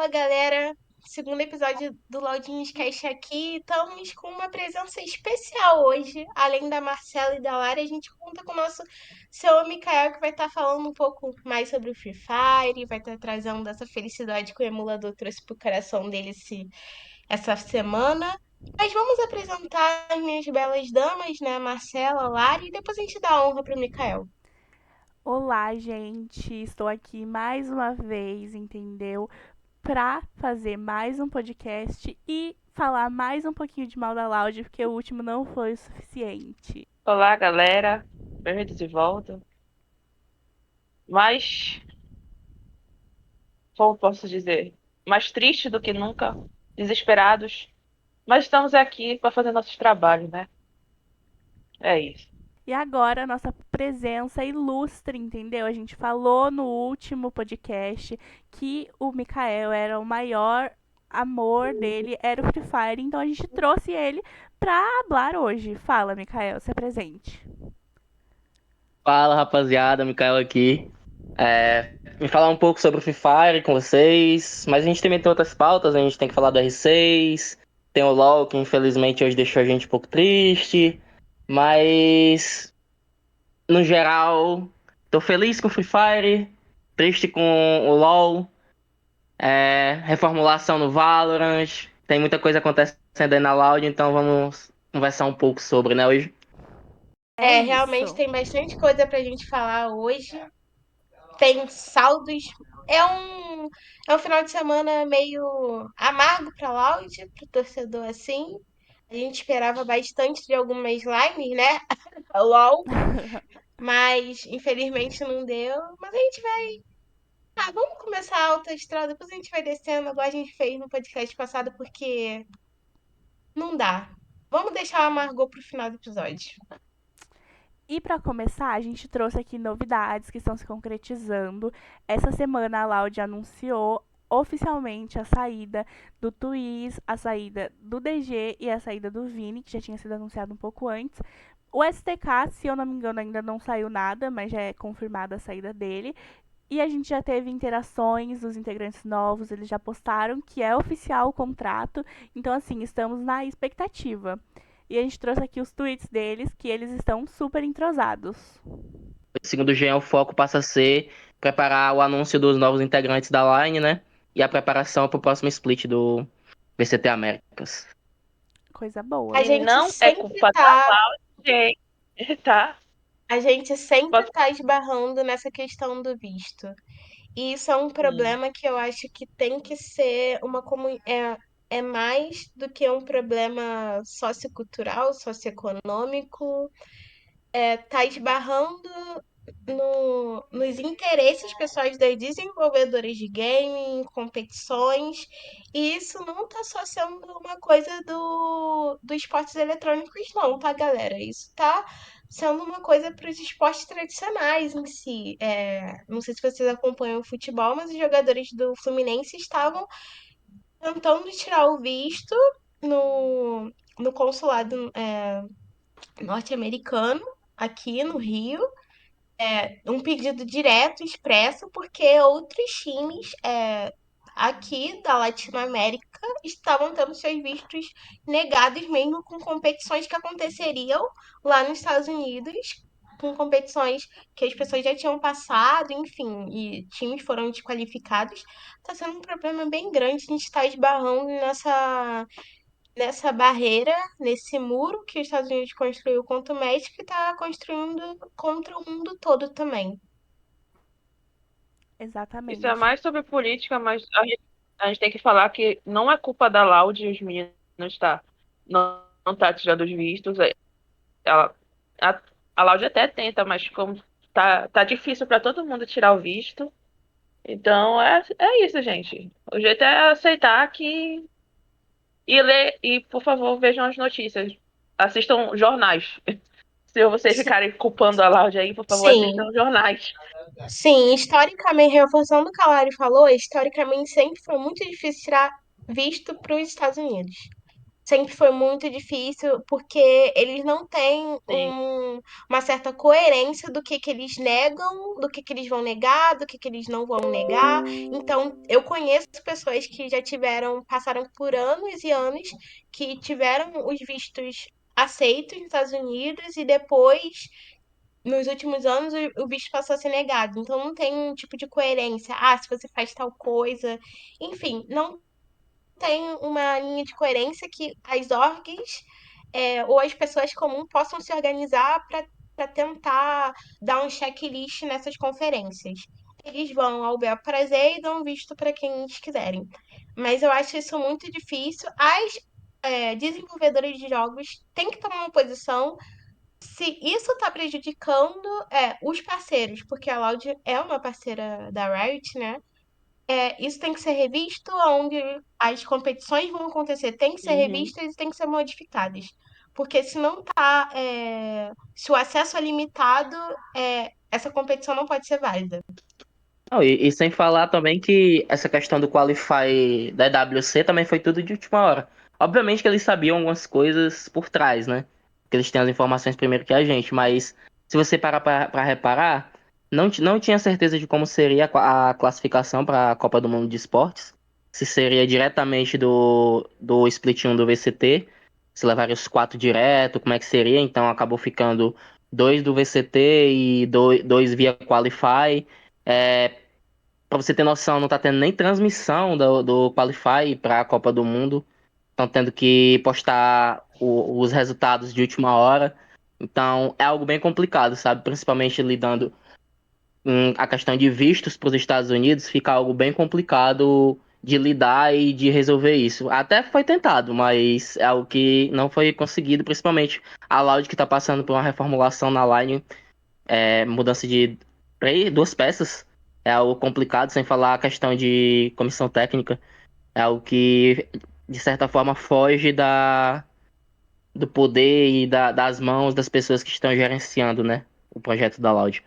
Fala, galera! Segundo episódio do Laudinhos Cast aqui. Estamos com uma presença especial hoje. Além da Marcela e da Lara, a gente conta com o nosso seu Mikael, que vai estar falando um pouco mais sobre o Free Fire, vai estar trazendo essa felicidade que o emulador trouxe pro coração dele essa semana. Mas vamos apresentar as minhas belas damas, né? Marcela, Lara, e depois a gente dá a honra pro Mikael. Olá, gente. Estou aqui mais uma vez, entendeu? Pra fazer mais um podcast e falar mais um pouquinho de mal da Loud, porque o último não foi o suficiente. Olá, galera. Bem-vindos de volta. Mas, como posso dizer, mais triste do que nunca, desesperados. Mas estamos aqui para fazer nossos trabalhos, né? É isso. E agora, nossa presença ilustre, entendeu? A gente falou no último podcast que o Mikael era o maior amor dele, era o Free Fire, então a gente trouxe ele pra hablar hoje. Fala, Mikael, se apresente. Fala rapaziada, Mikael aqui. Me falar um pouco sobre o Free Fire com vocês, mas a gente também tem outras pautas, a gente tem que falar do R6, tem o LoL que infelizmente hoje deixou a gente um pouco triste, mas no geral tô feliz com o Free Fire, triste com o LoL, reformulação no Valorant, tem muita coisa acontecendo aí na Loud, então vamos conversar um pouco sobre, né, hoje. É Realmente isso. tem bastante coisa pra gente falar hoje. Tem saldos. É um, é um final de semana meio amargo para Loud, para o torcedor assim. A gente esperava bastante de algumas lives, né? LOL, mas infelizmente não deu. Mas a gente vai. Ah, vamos começar a alta estrada, depois a gente vai descendo, igual a gente fez no podcast passado, porque não dá. Vamos deixar o amargor pro final do episódio. E para começar, a gente trouxe aqui novidades que estão se concretizando. Essa semana a Loud anunciou oficialmente a saída do Twiz, a saída do DG e a saída do Vini, que já tinha sido anunciado um pouco antes. O STK, se eu não me engano, ainda não saiu nada, mas já é confirmada a saída dele. E a gente já teve interações dos integrantes novos, eles já postaram que é oficial o contrato. Então, assim, estamos na expectativa. E a gente trouxe aqui os tweets deles, que eles estão super entrosados. Segundo o Jean, o foco passa a ser preparar o anúncio dos novos integrantes da Line, né? E a preparação para o próximo split do VCT Américas. Coisa A boa. E gente não é sempre culpa da tá gente, tá? A gente sempre Posso- tá esbarrando nessa questão do visto. E isso é um Sim. problema que eu acho que tem que ser é mais do que um problema sociocultural, socioeconômico, tá esbarrando nos interesses pessoais das desenvolvedoras de game, em competições, e isso não tá só sendo uma coisa do esportes eletrônicos, não, tá, galera? Isso tá sendo uma coisa para os esportes tradicionais em si. Não sei se vocês acompanham o futebol, mas os jogadores do Fluminense estavam tentando tirar o visto no consulado norte-americano aqui no Rio, um pedido direto, expresso, porque outros times aqui da Latinoamérica estavam tendo seus vistos negados, mesmo com competições que aconteceriam lá nos Estados Unidos, com competições que as pessoas já tinham passado, enfim, e times foram desqualificados. Está sendo um problema bem grande, a gente está esbarrando nessa barreira, nesse muro que os Estados Unidos construiu contra o México e está construindo contra o mundo todo também. Isso é Exatamente. mais sobre política, mas a gente tem que falar que não é culpa da Laude e os meninos, tá? Não tá tirando os vistos. Ela, a, a Laude até tenta, mas como tá difícil para todo mundo tirar o visto. Então é isso, gente. O jeito é aceitar que e ler e por favor vejam as notícias. Assistam jornais. Se vocês Sim, ficarem culpando a Laude aí, por favor, sim, assistam jornais. sim, historicamente, reforçando o que a Lari falou, historicamente sempre foi muito difícil tirar visto para os Estados Unidos. sempre foi muito difícil, porque eles não têm Sim. uma certa coerência do que eles negam, do que eles vão negar, do que eles não vão negar. Então, eu conheço pessoas que já passaram por anos e anos, que tiveram os vistos aceitos nos Estados Unidos e depois, nos últimos anos, o visto passou a ser negado. Então, não tem um tipo de coerência. Ah, se você faz tal coisa. Enfim, não tem uma linha de coerência que as orgs ou as pessoas comuns possam se organizar para tentar dar um checklist nessas conferências. Eles vão ao bel prazer e dão visto para quem eles quiserem. Mas eu acho isso muito difícil. As desenvolvedoras de jogos têm que tomar uma posição se isso está prejudicando os parceiros, porque a Loud é uma parceira da Riot, né? Isso tem que ser revisto, onde as competições vão acontecer, tem que ser Uhum. revistas e tem que ser modificadas. Porque se não tá, se o acesso é limitado, essa competição não pode ser válida. Não, e sem falar também que essa questão do Qualify da EWC também foi tudo de última hora. Obviamente que eles sabiam algumas coisas por trás, né? Que eles têm as informações primeiro que a gente, mas se você parar pra reparar, não tinha certeza de como seria a classificação para a Copa do Mundo de Esportes. Se seria diretamente do Split 1 do VCT, se levaria os quatro direto, como é que seria? Então acabou ficando dois do VCT e dois via Qualify. É, Pra você ter noção, não tá tendo nem transmissão do Qualify pra Copa do Mundo. Estão tendo que postar os resultados de última hora. Então é algo bem complicado, sabe? Principalmente lidando com a questão de vistos para os Estados Unidos, fica algo bem complicado de lidar e de resolver isso. Até foi tentado, mas é algo que não foi conseguido, principalmente a Loud que está passando por uma reformulação na line, mudança de duas peças. É algo complicado, sem falar a questão de comissão técnica. É algo que, de certa forma, foge do poder e das mãos das pessoas que estão gerenciando, né, o projeto da Loud.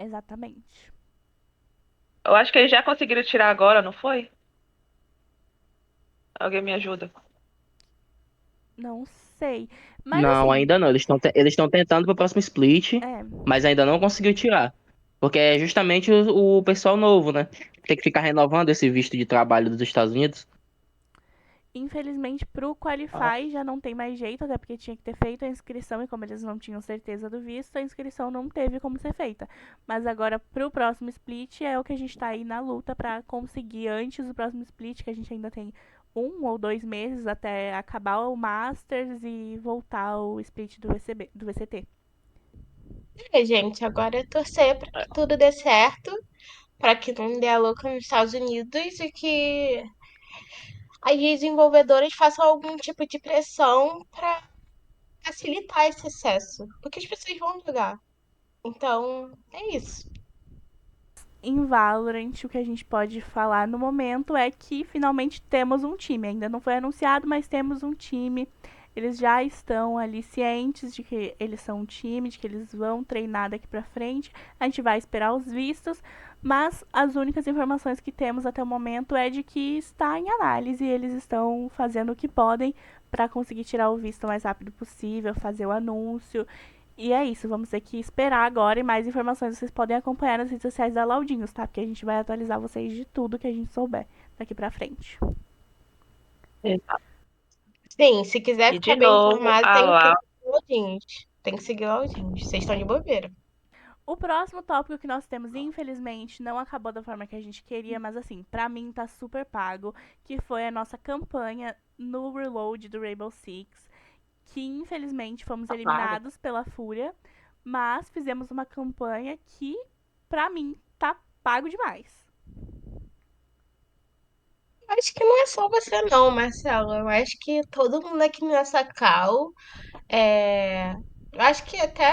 Exatamente. Eu acho que eles já conseguiram tirar agora, não foi? Alguém me ajuda. Não sei. Mas Não, assim, ainda não. Eles estão tentando para o próximo split, é, mas ainda não conseguiu tirar. Porque é justamente o pessoal novo, né? Tem que ficar renovando esse visto de trabalho dos Estados Unidos. infelizmente pro Qualify já não tem mais jeito, até porque tinha que ter feito a inscrição e como eles não tinham certeza do visto, a inscrição não teve como ser feita. Mas agora pro próximo split é o que a gente tá aí na luta pra conseguir antes do próximo split, que a gente ainda tem 1 ou 2 meses até acabar o Masters e voltar ao split do VCT. Gente, agora é torcer para que tudo dê certo, para que não dê a louca nos Estados Unidos e que as desenvolvedoras façam algum tipo de pressão para facilitar esse acesso, porque as pessoas vão jogar. Então, é isso. Em Valorant, o que a gente pode falar no momento é que finalmente temos um time. Ainda não foi anunciado, mas temos um time. Eles já estão ali cientes de que eles são um time, de que eles vão treinar daqui pra frente. A gente vai esperar os vistos, mas as únicas informações que temos até o momento é de que está em análise e eles estão fazendo o que podem para conseguir tirar o visto o mais rápido possível, fazer o anúncio. E é isso, vamos ter que esperar agora e mais informações vocês podem acompanhar nas redes sociais da Laudinhos, tá? Porque a gente vai atualizar vocês de tudo que a gente souber daqui pra frente. Exato. Sim, se quiser E ficar de bem novo, informado, a tem que Lau. seguir o Laudinhos. Tem que seguir o Laudinhos. Vocês estão de bobeira. O próximo tópico que nós temos, infelizmente, não acabou da forma que a gente queria, mas assim, pra mim tá super pago, que foi a nossa campanha no Reload do Rainbow Six, que infelizmente fomos Tá pago. eliminados pela Fúria, mas fizemos uma campanha que, pra mim, tá pago demais. Acho que não é só você não, Marcelo. Eu acho que todo mundo aqui nessa call, eu acho que até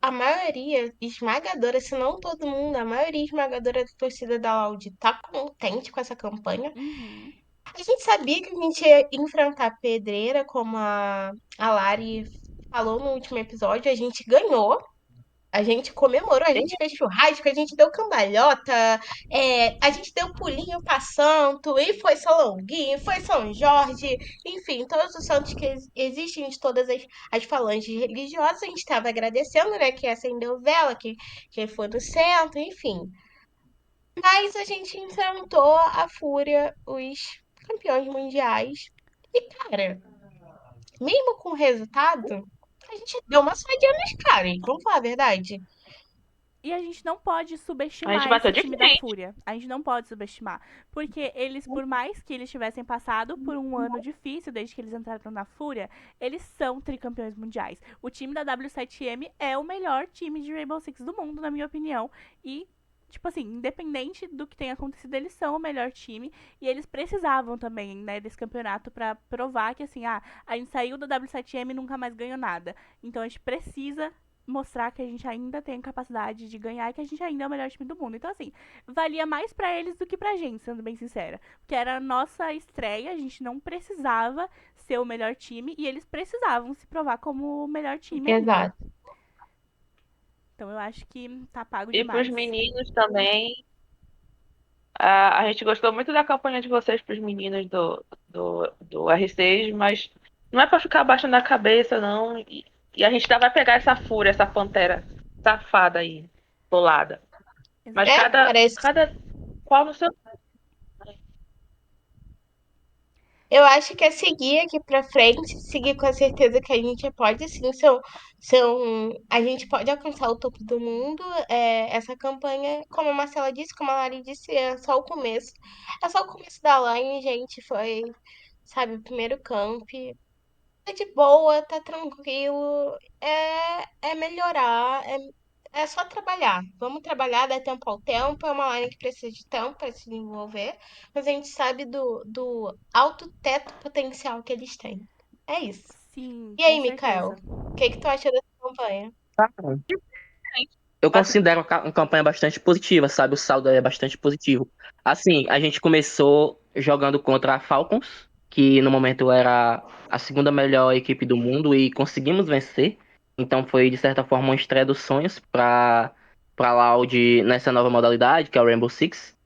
a maioria esmagadora, se não todo mundo, a maioria esmagadora da torcida da Audi tá contente com essa campanha. Uhum. A gente sabia que a gente ia enfrentar pedreira, como a Lari falou no último episódio, a gente ganhou. A gente comemorou, a gente fez churrasco, a gente deu cambalhota, a gente deu pulinho pra santo, e foi São Longuinho, foi São Jorge, enfim, todos os santos que existem de todas as falanges religiosas, a gente estava agradecendo, né, que acendeu vela, que foi no centro, enfim. Mas a gente enfrentou a Fúria, os campeões mundiais, e cara, mesmo com o resultado, a gente deu uma surdinha nos caras, hein? Vamos falar a verdade. E a gente não pode A gente subestimar bateu esse de time da frente. Fúria. A gente não pode subestimar. Porque eles, por mais que eles tivessem passado por um ano difícil desde que eles entraram na Fúria, eles são tricampeões mundiais. O time da W7M é o melhor time de Rainbow Six do mundo, na minha opinião. E, tipo assim, independente do que tenha acontecido, eles são o melhor time. E eles precisavam também, né, desse campeonato pra provar que, assim, a gente saiu da W7M e nunca mais ganhou nada. Então a gente precisa mostrar que a gente ainda tem capacidade de ganhar e que a gente ainda é o melhor time do mundo. Então, assim, valia mais pra eles do que pra gente, sendo bem sincera. Porque era a nossa estreia, a gente não precisava ser o melhor time e eles precisavam se provar como o melhor time ainda. Exato. Então eu acho que tá pago E pros demais. meninos também. A gente gostou muito da campanha de vocês pros meninos do R6, mas não é pra ficar abaixando a cabeça, não. E a gente ainda vai pegar essa fúria, essa pantera safada aí, bolada. Mas Exato. Parece. cada qual no seu. Eu acho que é seguir aqui pra frente, seguir com a certeza que a gente pode sim a gente pode alcançar o topo do mundo. Essa campanha, como a Marcela disse, como a Lari disse, é só o começo. É só o começo da line, gente. Foi, sabe, o primeiro camp. Tá de boa, tá tranquilo. É melhorar, é só trabalhar. Vamos trabalhar, dar tempo ao tempo. É uma line que precisa de tempo para se desenvolver, mas a gente sabe do alto teto potencial que eles têm. É isso. Sim, E com aí, Mikael, certeza. o que tu achou dessa campanha? Eu considero uma campanha bastante positiva, sabe? O saldo é bastante positivo. Assim, a gente começou jogando contra a Falcons, que no momento era a segunda melhor equipe do mundo, e conseguimos vencer. Então foi, de certa forma, uma estreia dos sonhos para Loud nessa nova modalidade, que é o Rainbow Six.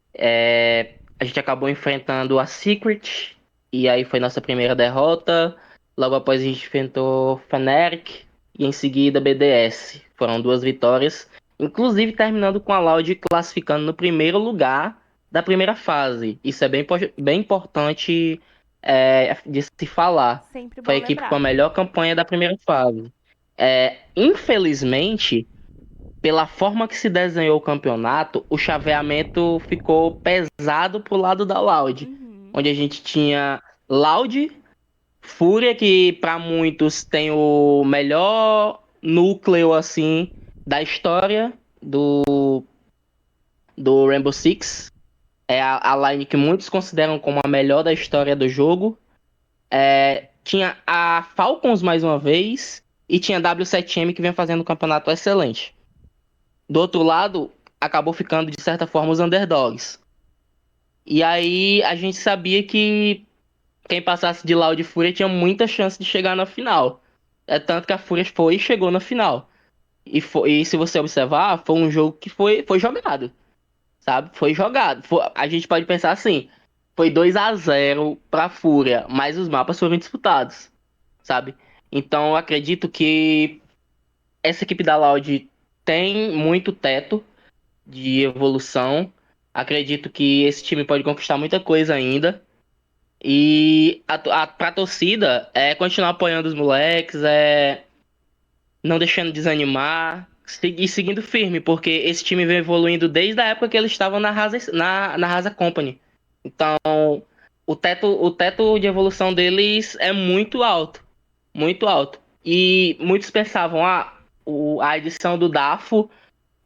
A gente acabou enfrentando a Secret, e aí foi nossa primeira derrota. Logo após a gente enfrentou Fnatic, e em seguida BDS. Foram duas vitórias. Inclusive terminando com a Loud classificando no primeiro lugar da primeira fase. Isso é bem importante de se falar. Sempre Foi a bom equipe com a lembrar. melhor campanha da primeira fase. Infelizmente, pela forma que se desenhou o campeonato, o chaveamento ficou pesado pro lado da Loud. Uhum. Onde a gente tinha Loud, Fúria, que para muitos tem o melhor núcleo assim da história do Rainbow Six. É a line que muitos consideram como a melhor da história do jogo. Tinha a Falcons mais uma vez e tinha a W7M que vem fazendo um campeonato excelente. Do outro lado, acabou ficando de certa forma os underdogs. E aí a gente sabia que quem passasse de Loud e Fúria tinha muita chance de chegar na final. É tanto que a Fúria foi e chegou na final. E se você observar, foi um jogo que foi jogado, sabe? Foi jogado. A gente pode pensar assim, foi 2-0 pra Fúria, mas os mapas foram disputados, sabe? Então eu acredito que essa equipe da Loud tem muito teto de evolução. Acredito que esse time pode conquistar muita coisa ainda. E pra torcida é continuar apoiando os moleques, não deixando desanimar, e seguindo firme, porque esse time vem evoluindo desde a época que eles estavam na Rasa Company. Então, o teto de evolução deles é muito alto, muito alto. E muitos pensavam, a edição do DAFO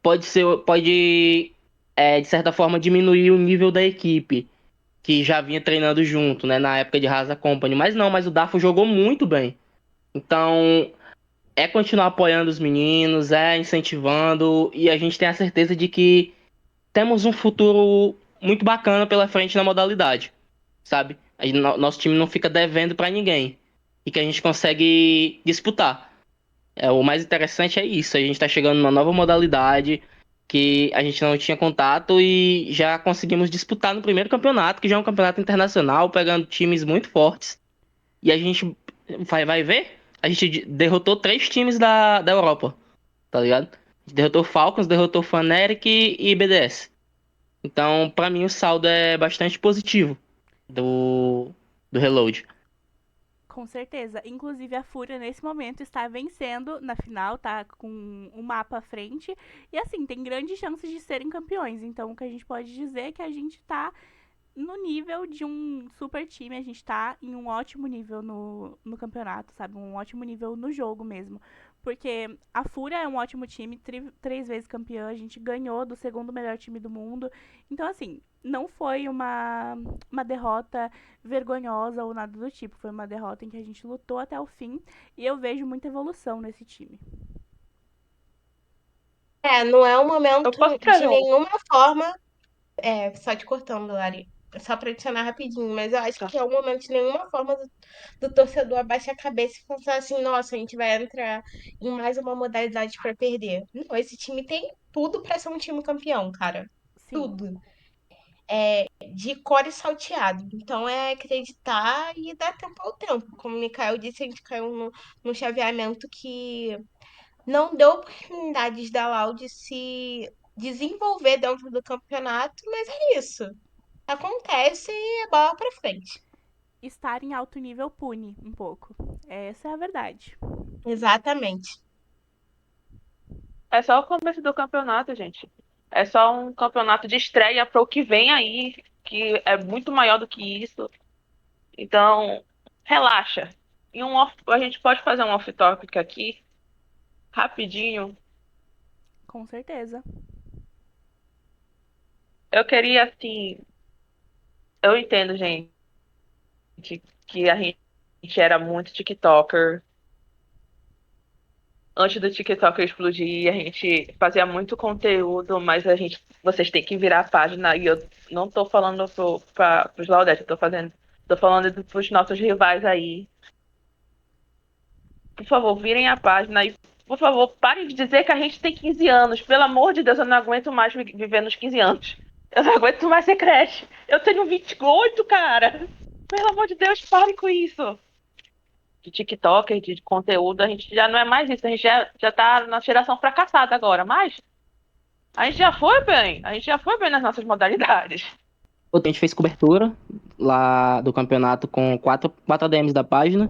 pode, de certa forma, diminuir o nível da equipe que já vinha treinando junto, né, na época de Rasa Company. Mas não, mas o DAFO jogou muito bem. Então, continuar apoiando os meninos, incentivando, e a gente tem a certeza de que temos um futuro muito bacana pela frente na modalidade, sabe? Nosso time não fica devendo pra ninguém e que a gente consegue disputar. O mais interessante é isso, a gente está chegando numa nova modalidade que a gente não tinha contato e já conseguimos disputar no primeiro campeonato, que já é um campeonato internacional, pegando times muito fortes. E a gente vai ver, a gente derrotou 3 times da Europa, tá ligado? A gente derrotou Falcons, derrotou Fnatic e BDS. Então, pra mim, o saldo é bastante positivo do, do Reload. Com certeza. Inclusive, a Fúria, nesse momento, está vencendo na final, tá com o mapa à frente. E, assim, tem grandes chances de serem campeões. Então, o que a gente pode dizer é que a gente tá no nível de um super time, a gente tá em um ótimo nível no campeonato, sabe? Um ótimo nível no jogo mesmo. Porque a Fúria é um ótimo time, 3 vezes campeã, a gente ganhou do segundo melhor time do mundo. Então, assim, não foi uma derrota vergonhosa ou nada do tipo. Foi uma derrota em que a gente lutou até o fim e eu vejo muita evolução nesse time. Não é um Eu momento posso de trazer um. nenhuma forma. Só te cortando, Lari. Só para adicionar rapidinho, mas eu acho Tá. que é um momento de nenhuma forma do torcedor abaixar a cabeça e pensar assim, nossa, a gente vai entrar em mais uma modalidade para perder. Não, esse time tem tudo para ser um time campeão, cara. Sim, Tudo. De core salteado. Então é acreditar e dar tempo ao tempo. Como o Mikael disse, a gente caiu no chaveamento que não deu oportunidades da Loud se desenvolver dentro do campeonato, mas é isso. Acontece e é bola pra frente. estar em alto nível pune um pouco. Essa é a verdade. Exatamente. É só o começo do campeonato, gente. É só um campeonato de estreia para o que vem aí, que é muito maior do que isso. Então, relaxa. A gente pode fazer um off-topic aqui, rapidinho. Com certeza. Eu queria, assim, eu entendo, gente, que a gente era muito TikToker. Antes do TikTok explodir, a gente fazia muito conteúdo, mas vocês têm que virar a página. E eu não tô falando pros Laudete, tô falando pros nossos rivais aí. Por favor, virem a página e, por favor, parem de dizer que a gente tem 15 anos. Pelo amor de Deus, eu não aguento mais viver nos 15 anos. Eu não aguento mais ser creche. Eu tenho 28, cara. Pelo amor de Deus, parem com isso. De TikToker, de conteúdo, a gente já não é mais isso. A gente já tá na geração fracassada agora. Mas a gente já foi bem. A gente já foi bem nas nossas modalidades. A gente fez cobertura lá do campeonato com quatro ADMs da página.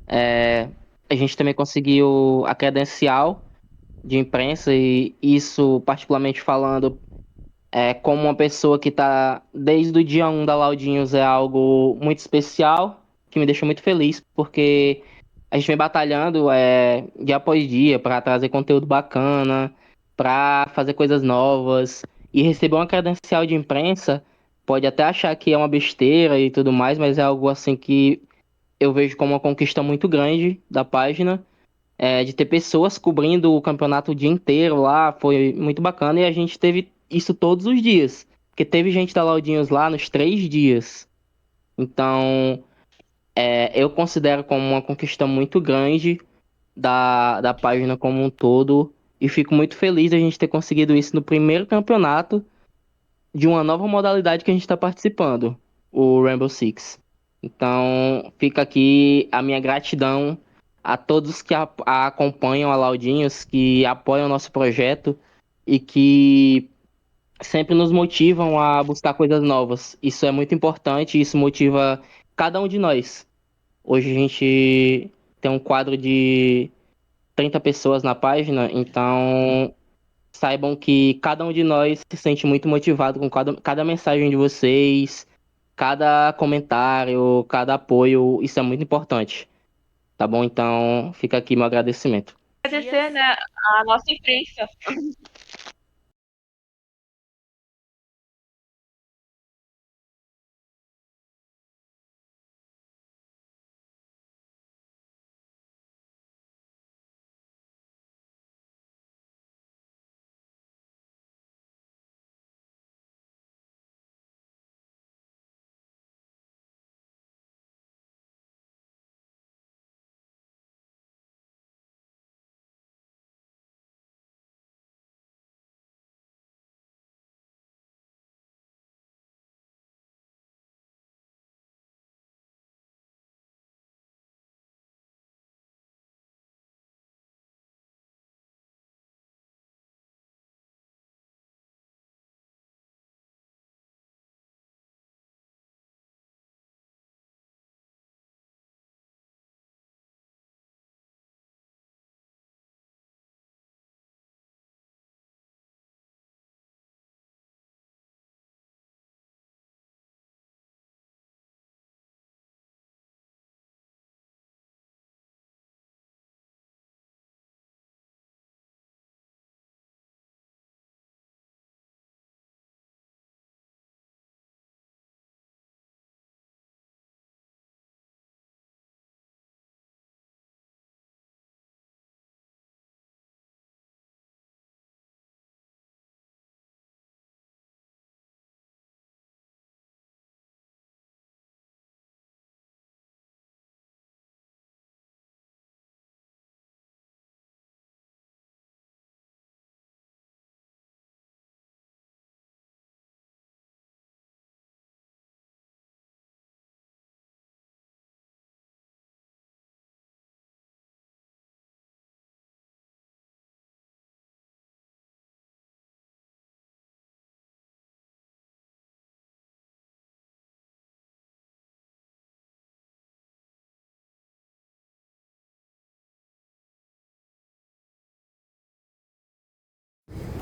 A gente também conseguiu a credencial de imprensa e isso, particularmente falando, como uma pessoa que está desde o dia 1 da Laudinhos, é algo muito especial, que me deixa muito feliz, porque a gente vem batalhando dia após dia para trazer conteúdo bacana, para fazer coisas novas, e receber uma credencial de imprensa pode até achar que é uma besteira e tudo mais, mas é algo assim que eu vejo como uma conquista muito grande da página, de ter pessoas cobrindo o campeonato o dia inteiro lá, foi muito bacana e a gente teve isso todos os dias, porque teve gente da Laudinhos lá nos 3 dias. Então, eu considero como uma conquista muito grande da página como um todo e fico muito feliz de a gente ter conseguido isso no primeiro campeonato de uma nova modalidade que a gente está participando, o Rainbow Six. Então, fica aqui a minha gratidão a todos que acompanham a Laudinhos, que apoiam o nosso projeto e que sempre nos motivam a buscar coisas novas. Isso é muito importante, isso motiva cada um de nós. Hoje a gente tem um quadro de 30 pessoas na página, então saibam que cada um de nós se sente muito motivado com cada mensagem de vocês, cada comentário, cada apoio, isso é muito importante, tá bom? Então, fica aqui meu agradecimento. Agradecer, Dias né, a nossa imprensa.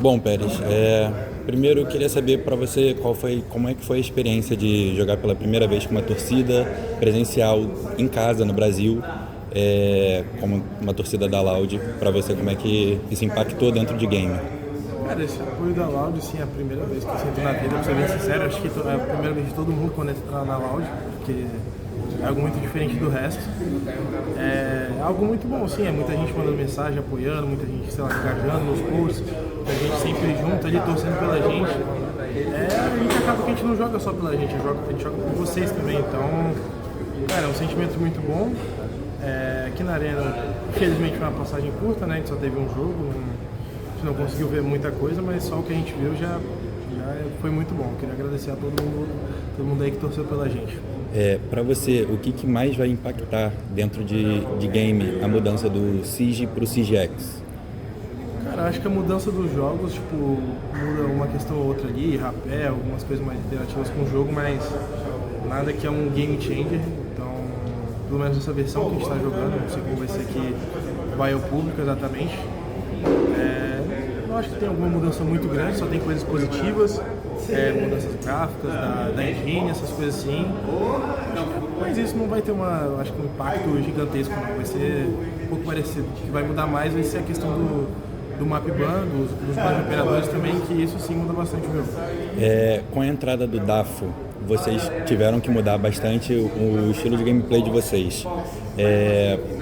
Bom, Pérez, primeiro eu queria saber para você como é que foi a experiência de jogar pela primeira vez com uma torcida presencial em casa no Brasil, como uma torcida da Loud, para você como é que isso impactou dentro de game. Cara, esse apoio da Loud, sim, é a primeira vez que eu sinto na vida, pra ser bem sincero, acho que é a primeira vez de todo mundo quando entra na Loud, porque é algo muito diferente do resto. É algo muito bom, sim, é muita gente mandando mensagem, apoiando, muita gente, sei lá, engajando nos posts, muita gente sempre junto ali, torcendo pela gente. A gente acaba que a gente não joga só pela gente, a gente joga por vocês também, então, cara, é um sentimento muito bom. Aqui na Arena, infelizmente foi uma passagem curta, né, a gente só teve um jogo, a gente não conseguiu ver muita coisa, mas só o que a gente viu já foi muito bom. Queria agradecer a todo mundo aí que torceu pela gente. Para você, o que mais vai impactar dentro de game a mudança do Siege para o SiegeX? Cara, acho que a mudança dos jogos, tipo, muda uma questão ou outra ali, rapé, algumas coisas mais interativas com o jogo, mas nada que é um game changer. Então, pelo menos essa versão que a gente está jogando, não sei como vai ser aqui, vai ao público exatamente. Eu acho que tem alguma mudança muito grande, só tem coisas positivas, mudanças gráficas, da engine, essas coisas assim. Mas isso não vai ter um impacto gigantesco, não. Vai ser um pouco parecido. O que vai mudar mais vai ser a questão do map ban, dos bans de operadores também, que isso sim muda bastante o jogo. Com a entrada do DAFO, vocês tiveram que mudar bastante o estilo de gameplay de vocês.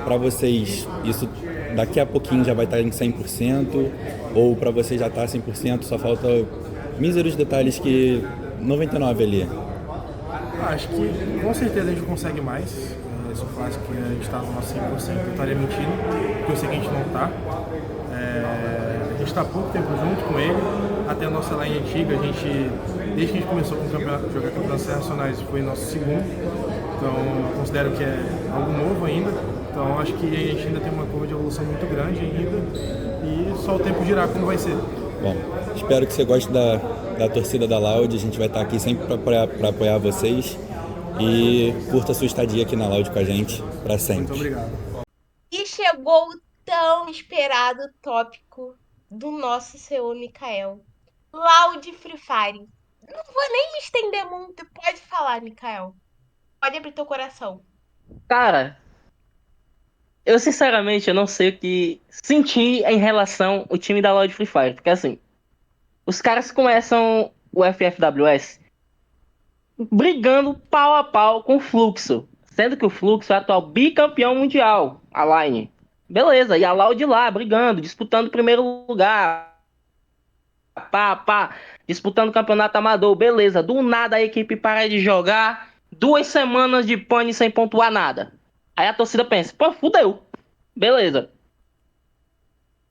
Para vocês, isso daqui a pouquinho já vai estar em 100%, ou para vocês já está 100%, só falta míseros detalhes que 99 ali? Acho que com certeza a gente consegue mais. Se eu falasse que a gente está no nosso 100%, eu estaria mentindo, porque eu sei que a gente não está. A gente está há pouco tempo junto com ele, até a nossa line antiga, desde que a gente começou com jogar campeonatos internacionais, foi nosso segundo, então eu considero que é algo novo ainda, então acho que a gente ainda tem uma curva de evolução muito grande ainda, e só o tempo dirá como vai ser. Bom, espero que você goste da torcida da Loud, a gente vai estar aqui sempre para apoiar vocês, e curta a sua estadia aqui na Loud com a gente para sempre. Muito obrigado. E chegou o tão esperado tópico do nosso CEO Mikael. Loud Free Fire. Não vou nem me estender muito. Pode falar, Mikael. Pode abrir teu coração. Cara, eu sinceramente eu não sei o que sentir em relação ao time da Loud Free Fire. Porque assim, os caras começam o FFWS brigando pau a pau com o Fluxo. Sendo que o Fluxo é o atual bicampeão mundial, a Line. Beleza, e a Loud lá brigando, disputando o primeiro lugar. Disputando o campeonato amador, beleza. Do nada a equipe para de jogar, 2 semanas de pane sem pontuar nada. Aí a torcida pensa, pô, fudeu. Beleza.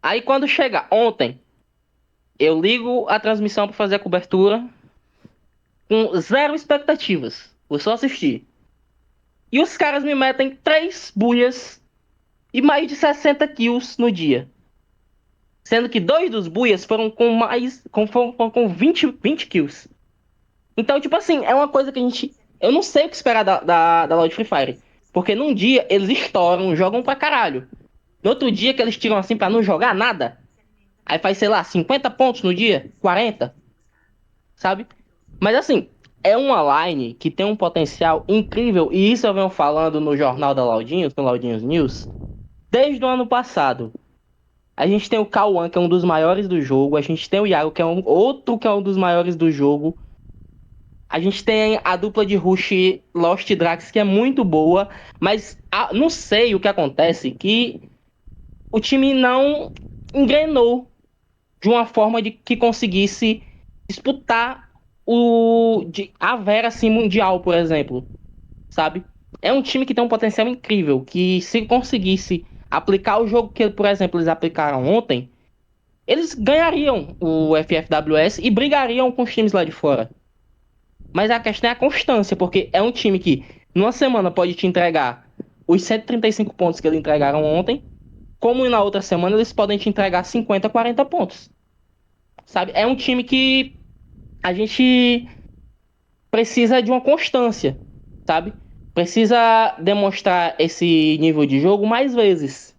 Aí quando chega ontem, eu ligo a transmissão para fazer a cobertura com zero expectativas. Vou só assistir. E os caras me metem 3 buias e mais de 60 kills no dia. Sendo que 2 dos buias foram com 20 kills. Então, tipo assim, é uma coisa que a gente... Eu não sei o que esperar da Loud Free Fire. Porque num dia eles estouram, jogam pra caralho. No outro dia que eles tiram assim pra não jogar nada. Aí faz, sei lá, 50 pontos no dia, 40. Sabe? Mas assim, é uma line que tem um potencial incrível. E isso eu venho falando no jornal da Laudinhos, no Laudinhos News, desde o ano passado. A gente tem o Cauã, que é um dos maiores do jogo. A gente tem o Iago, que é outro que é um dos maiores do jogo. A gente tem a dupla de Rush Lost Drax, que é muito boa. Mas não sei o que acontece, que o time não engrenou de uma forma de que conseguisse disputar a Vera assim, mundial, por exemplo. Sabe? É um time que tem um potencial incrível, que se conseguisse aplicar o jogo que, por exemplo, eles aplicaram ontem, eles ganhariam o FFWS e brigariam com os times lá de fora. Mas a questão é a constância, porque é um time que numa semana pode te entregar os 135 pontos que eles entregaram ontem, como na outra semana eles podem te entregar 50, 40 pontos. Sabe? É um time que a gente precisa de uma constância, sabe? Precisa demonstrar esse nível de jogo mais vezes.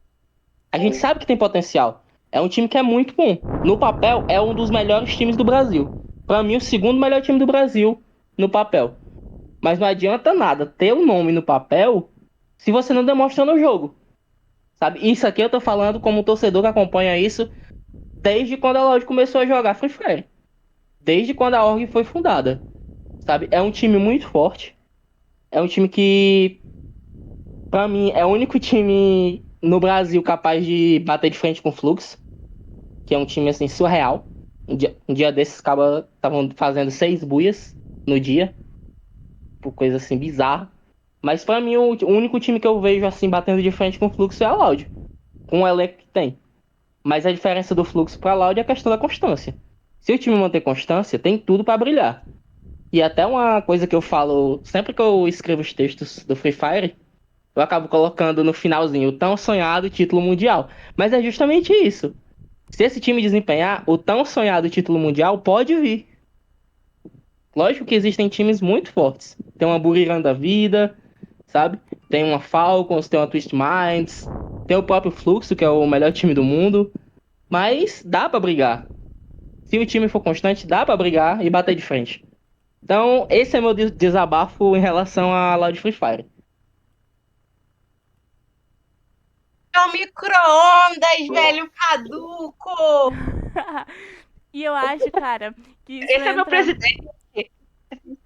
A gente sabe que tem potencial. É um time que é muito bom. No papel, é um dos melhores times do Brasil. Pra mim, o segundo melhor time do Brasil no papel. Mas não adianta nada ter um nome no papel se você não demonstra no jogo. Sabe? Isso aqui eu tô falando como um torcedor que acompanha isso desde quando a Loud começou a jogar Free Fire. Desde quando a org foi fundada. Sabe? É um time muito forte. É um time que, pra mim, é o único time no Brasil capaz de bater de frente com o Flux, que é um time assim surreal. Um dia desses cabas estavam fazendo 6 buias no dia, por coisa assim bizarra. Mas pra mim o único time que eu vejo assim batendo de frente com o Fluxo é a Loud, com o elenco que tem. Mas a diferença do Fluxo pra Loud é a questão da constância. Se o time manter constância, tem tudo pra brilhar. E até uma coisa que eu falo sempre que eu escrevo os textos do Free Fire, eu acabo colocando no finalzinho o tão sonhado título mundial. Mas é justamente isso. Se esse time desempenhar, o tão sonhado título mundial pode vir. Lógico que existem times muito fortes. Tem uma Buriram da vida, sabe? Tem uma Falcons, tem uma Twist Minds, tem o próprio Fluxo, que é o melhor time do mundo. Mas dá pra brigar. Se o time for constante, dá pra brigar e bater de frente. Então, esse é meu desabafo em relação à Loud Free Fire. É um micro-ondas, velho caduco! E eu acho, cara, que isso Esse é meu entra. presidente.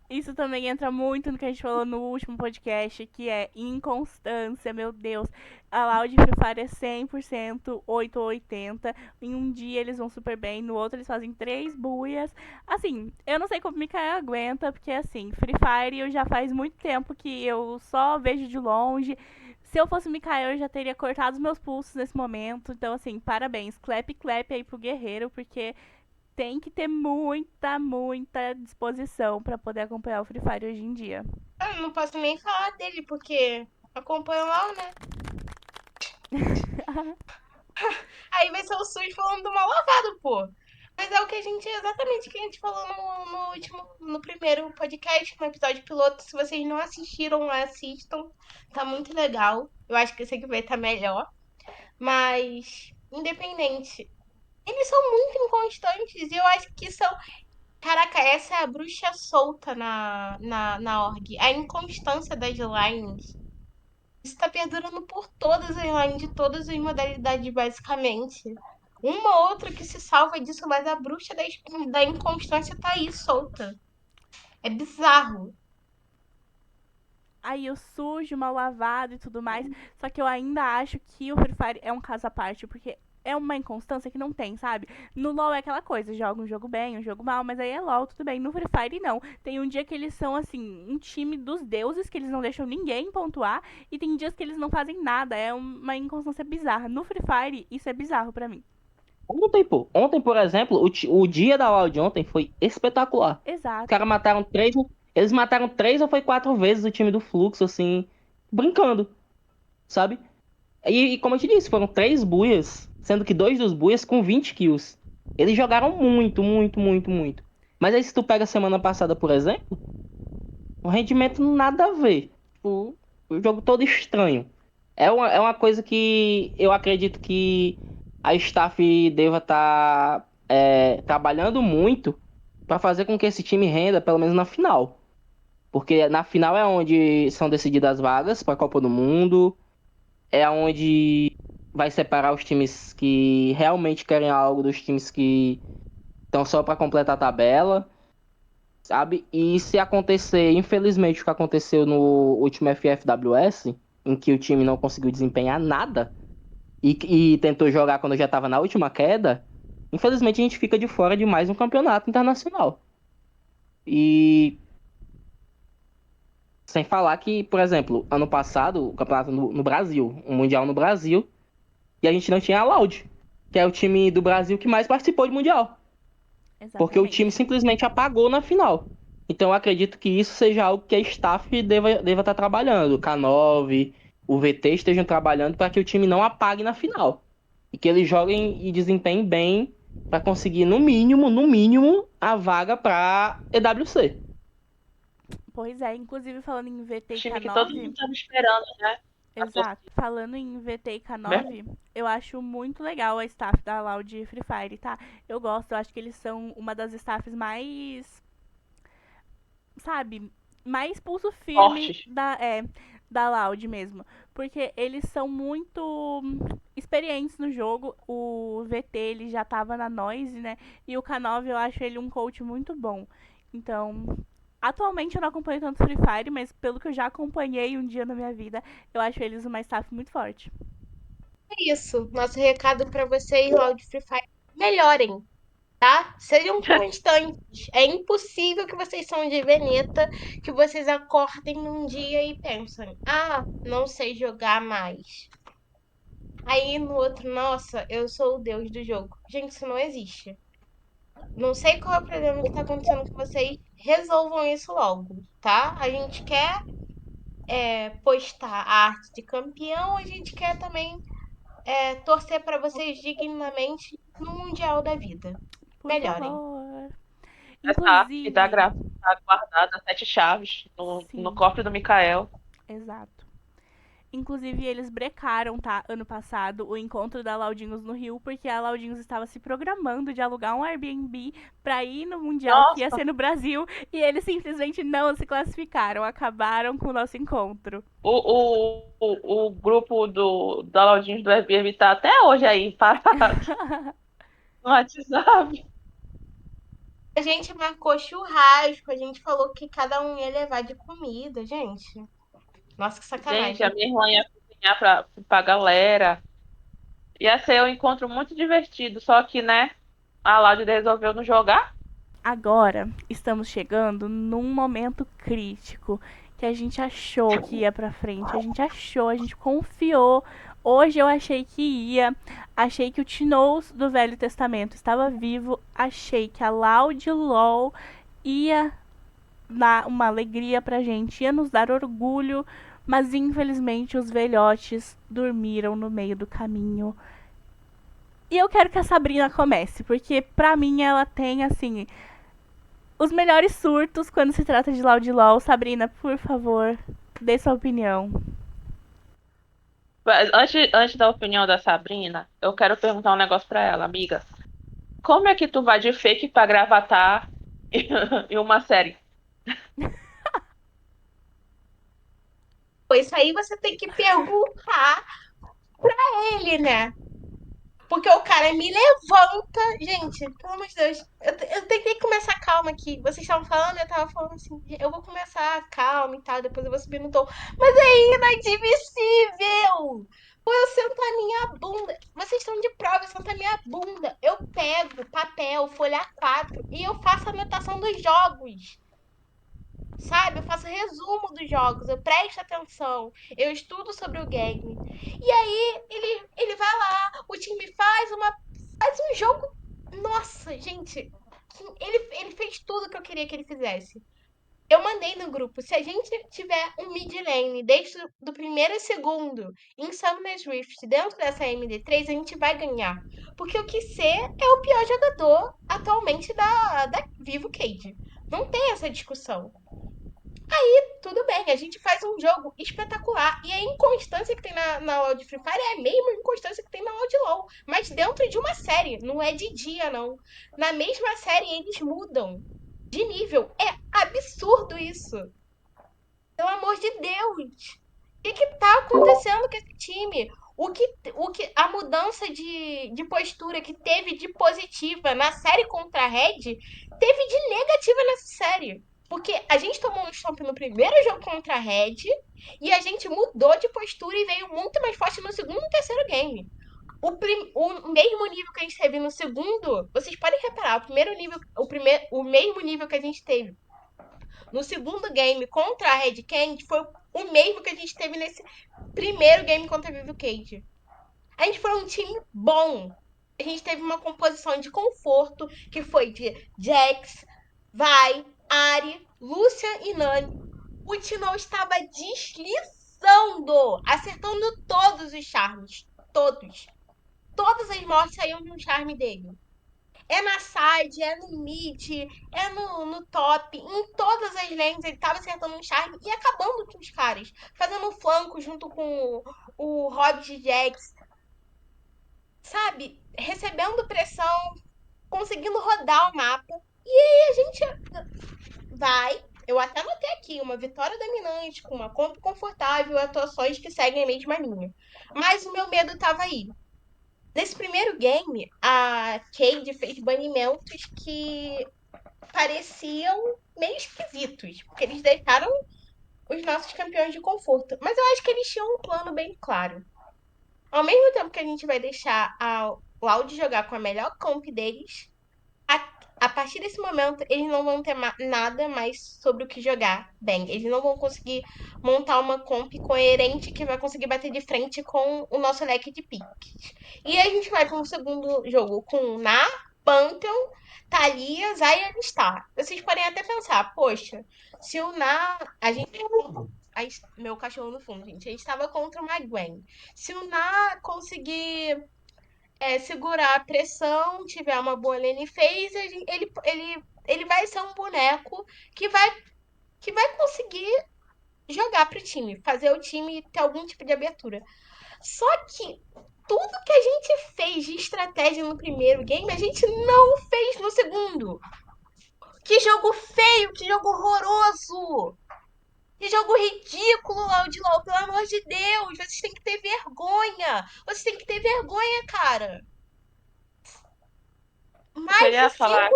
Isso também entra muito no que a gente falou no último podcast, que é inconstância, meu Deus. A Loud Free Fire é 100% 8 ou 80. Em um dia eles vão super bem, no outro eles fazem 3 buias. Assim, eu não sei como o Mikael aguenta, porque assim, Free Fire eu já faz muito tempo que eu só vejo de longe. Se eu fosse o Mikael, eu já teria cortado os meus pulsos nesse momento. Então, assim, parabéns. Clap, clap aí pro guerreiro, porque tem que ter muita, muita disposição pra poder acompanhar o Free Fire hoje em dia. Eu não posso nem falar dele, porque acompanho lá, né? Aí vai ser o SUS falando do mal lavado, pô. Mas é o que a gente, exatamente o que a gente falou no último, no primeiro podcast, no episódio piloto. Se vocês não assistiram, assistam. Tá muito legal. Eu acho que esse aqui vai estar melhor. Mas, independente, eles são muito inconstantes. E eu acho que são. Caraca, essa é a bruxa solta na org. A inconstância das lines. Isso tá perdurando por todas as lines de todas as modalidades, basicamente. Uma ou outra que se salva disso, mas a bruxa da inconstância tá aí solta. É bizarro. Aí eu sujo, mal lavado e tudo mais. Só que eu ainda acho que o Free Fire é um caso à parte, porque é uma inconstância que não tem, sabe? No LoL é aquela coisa, joga um jogo bem, um jogo mal, mas aí é LoL, tudo bem. No Free Fire não. Tem um dia que eles são assim, um time dos deuses, que eles não deixam ninguém pontuar, e tem dias que eles não fazem nada. É uma inconstância bizarra. No Free Fire, isso é bizarro pra mim. Ontem, por exemplo, o dia da Loud ontem foi espetacular. Os Exato. caras mataram 3. Eles mataram 3 ou foi 4 vezes o time do Fluxo, assim, brincando, sabe? E como eu te disse, foram 3 buias, sendo que 2 dos buias com 20 kills. Eles jogaram muito, muito, muito, muito. Mas aí se tu pega a semana passada, por exemplo, o rendimento nada a ver. Tipo, o jogo todo estranho. É uma coisa que eu acredito que a staff deva estar trabalhando muito para fazer com que esse time renda, pelo menos na final. Porque na final é onde são decididas as vagas para a Copa do Mundo, é onde vai separar os times que realmente querem algo dos times que estão só para completar a tabela, sabe? E se acontecer, infelizmente, o que aconteceu no último FFWS, em que o time não conseguiu desempenhar nada e tentou jogar quando já estava na última queda, infelizmente a gente fica de fora de mais um campeonato internacional. E sem falar que, por exemplo, ano passado, o campeonato no Brasil, o Mundial no Brasil, e a gente não tinha a Loud, que é o time do Brasil que mais participou de Mundial. Porque o time Exatamente. simplesmente apagou na final. Então eu acredito que isso seja algo que a staff deva estar trabalhando. O K9, o VT estejam trabalhando para que o time não apague na final. E que eles joguem e desempenhem bem para conseguir, no mínimo, a vaga para EWC. Pois é, inclusive falando em VT O e time que todo mundo K9, tava esperando, né? Exato. Falando em VT e K9, eu acho muito legal a staff da Loud Free Fire, tá? Eu gosto, eu acho que eles são uma das staffs mais, sabe, mais pulso firme Fortes. da Loud mesmo. Porque eles são muito experientes no jogo. O VT, ele já tava na Noise, né? E o K9, eu acho ele um coach muito bom. Então, atualmente eu não acompanho tanto Free Fire, mas pelo que eu já acompanhei um dia na minha vida, eu acho eles uma staff muito forte. É isso. Nosso recado para vocês lá de Free Fire. Melhorem, tá? Sejam constantes. É impossível que vocês são de Veneta, que vocês acordem num dia e pensem, ah, não sei jogar mais. Aí no outro, nossa, eu sou o deus do jogo. Gente, isso não existe. Não sei qual é o problema que tá acontecendo com vocês. Resolvam isso logo, tá? A gente quer postar a arte de campeão, a gente quer também torcer para vocês dignamente no Mundial da Vida. Por Melhorem. favor. Essa arte tá, Inclusive, tá guardada 7 chaves no sim, cofre do Mikael. exato. Inclusive, eles brecaram, tá, ano passado, o encontro da Laudinhos no Rio, porque a Laudinhos estava se programando de alugar um Airbnb pra ir no Mundial que ia Nossa, ser no Brasil, e eles simplesmente não se classificaram, acabaram com o nosso encontro. o grupo da Laudinhos do Airbnb tá até hoje aí, parado no WhatsApp. A gente marcou churrasco, a gente falou que cada um ia levar de comida, gente. Nossa, que Gente, a sacanagem. minha irmã ia cozinhar pra galera. Ia ser um encontro muito divertido, só que, né, a Laude resolveu não jogar. Agora, estamos chegando num momento crítico que a gente achou que ia pra frente, a gente achou, a gente confiou. Hoje eu achei que ia, achei que o Tinoz do Velho Testamento estava vivo, achei que a Loud LOL ia dar uma alegria pra gente, ia nos dar orgulho, mas infelizmente os velhotes dormiram no meio do caminho. E eu quero que a Sabrina comece, porque pra mim ela tem, assim, os melhores surtos quando se trata de Loud LOL. Sabrina, por favor, dê sua opinião. Mas antes da opinião da Sabrina, eu quero perguntar um negócio pra ela, amiga. Como é que tu vai de fake pra gravatar em uma série? Isso aí você tem que perguntar pra ele, né? Porque o cara me levanta. Gente, pelo amor de Deus, eu tentei começar calma aqui. Vocês estavam falando, eu tava falando assim, eu vou começar calma e tal, depois eu vou subir no tom. Mas é inadmissível! Pô, eu sento a minha bunda. Vocês estão de prova, eu sento a minha bunda. Eu pego papel, folha A4 e eu faço a anotação dos jogos. Sabe? Eu faço resumo dos jogos, eu presto atenção, eu estudo sobre o game. E aí ele vai lá, o time faz um jogo. Nossa, gente, ele fez tudo que eu queria que ele fizesse. Eu mandei no grupo, se a gente tiver um mid lane desde do primeiro e segundo em Summoner's Rift dentro dessa MD3, a gente vai ganhar. Porque o QC é o pior jogador atualmente da Vivo Cage. Não tem essa discussão. Tudo bem, a gente faz um jogo espetacular. E a inconstância que tem na LoL de Free Fire é a mesma inconstância que tem na LoL de LoL. Mas dentro de uma série, não é de dia, não. Na mesma série, eles mudam de nível. É absurdo isso. Pelo amor de Deus. O que tá acontecendo com esse time? A mudança de postura que teve de positiva na série contra a Red, teve de negativa nessa série. Porque a gente tomou um stomp no primeiro jogo contra a Red e a gente mudou de postura e veio muito mais forte no segundo e terceiro game. O mesmo nível que a gente teve no segundo, vocês podem reparar, o mesmo nível que a gente teve no segundo game contra a Red Cage foi o mesmo que a gente teve nesse primeiro game contra a Vivo Cage. A gente foi um time bom. A gente teve uma composição de conforto que foi de Jax, Vai, Ari, Lúcia e Nani. O Tino estava deslizando, acertando todos os charmes. Todos. Todas as mortes saíam de um charme dele. É na side, é no mid, é no top. Em todas as lanes ele tava acertando um charme e acabando com os caras. Fazendo flanco junto com o Hobbs de Jax, sabe? Recebendo pressão, conseguindo rodar o mapa. E aí a gente vai. Eu até anotei aqui, uma vitória dominante, com uma conta confortável, atuações que seguem a mesma linha. Mas o meu medo tava aí. Nesse primeiro game, a Cade fez banimentos que pareciam meio esquisitos, porque eles deixaram os nossos campeões de conforto. Mas eu acho que eles tinham um plano bem claro. Ao mesmo tempo que a gente vai deixar a Loud jogar com a melhor comp deles, a partir desse momento, eles não vão ter nada mais sobre o que jogar bem. Eles não vão conseguir montar uma comp coerente que vai conseguir bater de frente com o nosso leque de piques. E aí a gente vai para um segundo jogo com Na, Pantheon, Thalia, Zarya e Star. Vocês podem até pensar, poxa, se o Na. A gente. Meu cachorro no fundo, gente. A gente estava contra uma Gwen. Se o Na conseguir segurar a pressão, tiver uma boa lane phase, ele vai ser um boneco que vai conseguir jogar pro time, fazer o time ter algum tipo de abertura. Só que tudo que a gente fez de estratégia no primeiro game, a gente não fez no segundo. Que jogo feio, que jogo horroroso! Que jogo ridículo, Laudilol, pelo amor de Deus! Vocês têm que ter vergonha! Vocês têm que ter vergonha, cara! Eu queria falar.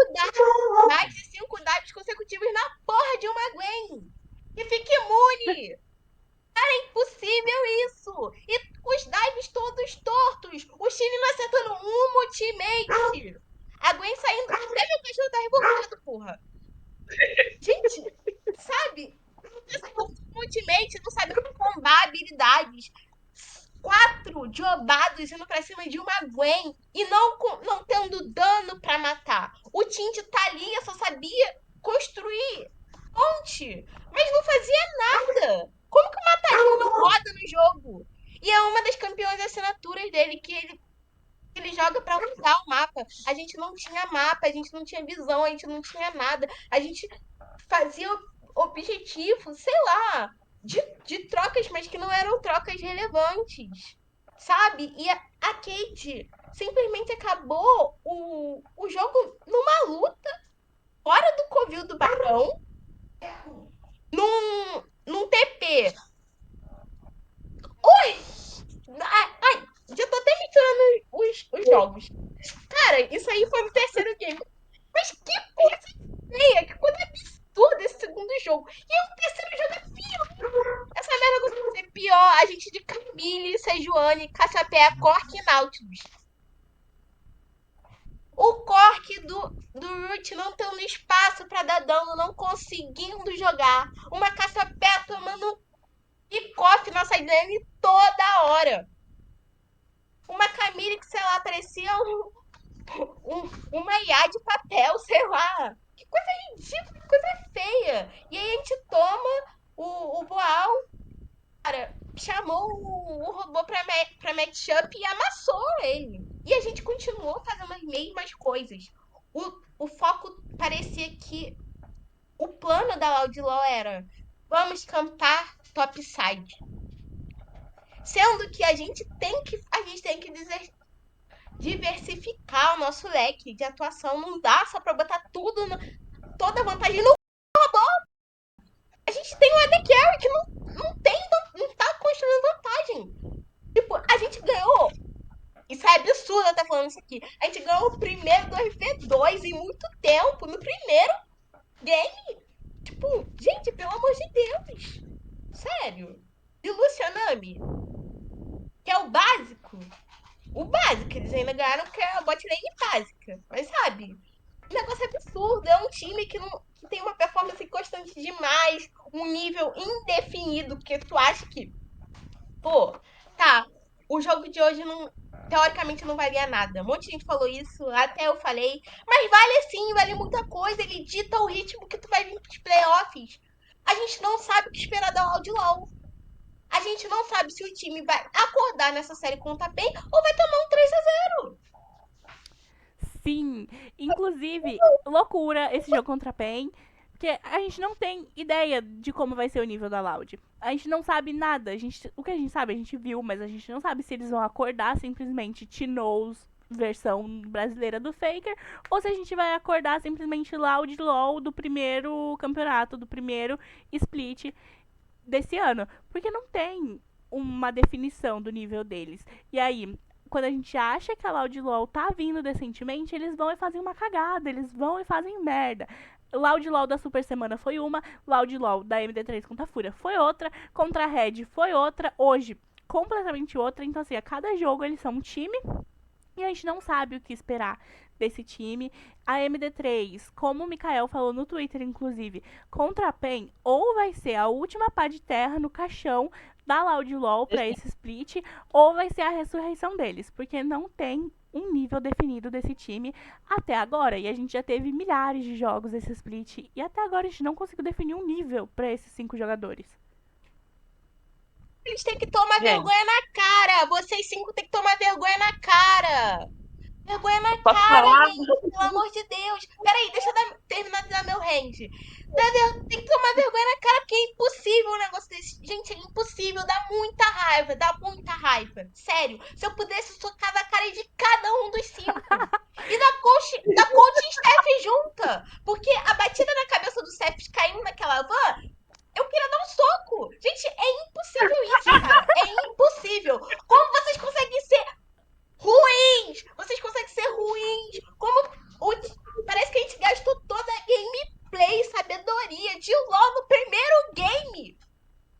Mais de 5 dives consecutivos na porra de uma Gwen. E fica imune. Cara, é impossível isso. E os dives todos tortos. O time não acertando um ultimate. A Gwen saindo. Até meu cachorro tá revoltado, porra. Gente, sabe? Um ultimate não sabe combar habilidades. 4 jobados indo pra cima de uma Gwen e não tendo dano pra matar. O Tint Thalia só sabia construir ponte, mas não fazia nada. Como que o Matarinho não roda no jogo? E é uma das campeões assinaturas dele, que ele joga pra mudar o mapa. A gente não tinha mapa, a gente não tinha visão, a gente não tinha nada. A gente fazia objetivo, sei lá, de trocas, mas que não eram trocas relevantes, sabe? E a Cade simplesmente acabou o jogo numa luta fora do covil do Barão, num TP. Oi! Ai, já tô até misturando os jogos. Cara, isso aí foi no terceiro game. Mas que coisa feia, que coisa absurda esse segundo jogo. E o terceiro jogo é pior. Essa merda conseguiu ser pior. A gente de Camille, Sejuani, Cassiopeia, Cork e Nautilus. O Cork do Root não tendo espaço pra dar dano, não conseguindo jogar. Uma Cassiopeia tomando picote na sideline toda hora. Uma Camille que, sei lá, parecia uma IA de papel, sei lá. Que coisa ridícula, que coisa feia. E aí a gente toma o Boal, cara, chamou o robô pra matchup e amassou ele. E a gente continuou fazendo as mesmas coisas. O foco parecia que o plano da Laudilol era: vamos campar topside. Sendo que a gente tem que diversificar o nosso leque de atuação. Não dá só pra botar toda a vantagem no robô. A gente tem um AD Carry que não tá construindo vantagem. Tipo, a gente ganhou. Isso é absurdo eu estar falando isso aqui. A gente ganhou o primeiro 2v2 em muito tempo. No primeiro game. Tipo, gente, pelo amor de Deus. Sério. E o Lucianami, que é o básico. O básico, eles ainda ganharam porque é a bot lane básica. Mas sabe, o negócio é absurdo. É um time que tem uma performance constante demais, um nível indefinido, porque tu acha que, pô, tá, o jogo de hoje teoricamente não valia nada. Um monte de gente falou isso, até eu falei. Mas vale sim, vale muita coisa. Ele dita o ritmo que tu vai vir pros playoffs. A gente não sabe o que esperar da Loud. A gente não sabe se o time vai acordar nessa série contra bem ou vai tomar um 3-0. Sim, inclusive, loucura esse jogo contra a PEN, porque a gente não tem ideia de como vai ser o nível da Loud. A gente não sabe nada. O que a gente sabe, a gente viu, mas a gente não sabe se eles vão acordar simplesmente Tinoz versão brasileira do Faker, ou se a gente vai acordar simplesmente Loud LoL do primeiro campeonato, do primeiro split desse ano. Porque não tem uma definição do nível deles. E aí, quando a gente acha que a Loud LoL tá vindo decentemente, eles vão e fazem uma cagada, eles vão e fazem merda. Loud LoL da Super Semana foi uma, Loud LoL da MD3 contra a Fúria foi outra, contra a Red foi outra, hoje completamente outra. Então, assim, a cada jogo eles são um time e a gente não sabe o que esperar desse time. A MD3, como o Mikael falou no Twitter, inclusive, contra a PEN, ou vai ser a última pá de terra no caixão da Loud LoL pra esse split, ou vai ser a ressurreição deles, porque não tem um nível definido desse time até agora. E a gente já teve milhares de jogos desse split, e até agora a gente não conseguiu definir um nível pra esses 5 jogadores. Eles têm que tomar Gente. vergonha na cara. Vocês 5 têm que tomar vergonha na cara. Vergonha na Posso cara, falar? gente. Pelo amor de Deus. Peraí, deixa eu terminar de dar meu range. Tem que tomar vergonha na cara, porque é impossível um negócio desse. Gente, é impossível. Dá muita raiva. Dá muita raiva. Sério. Se eu pudesse socar na cara de cada um dos 5. E da coach e Steph junta. Porque a batida na cabeça do Steph caindo naquela van, eu queria dar um soco. Gente, é impossível isso, cara. É impossível. Como vocês conseguem ser ruins? Vocês conseguem ser ruins? Parece que a gente gastou toda a gameplay, sabedoria de LoL no primeiro game.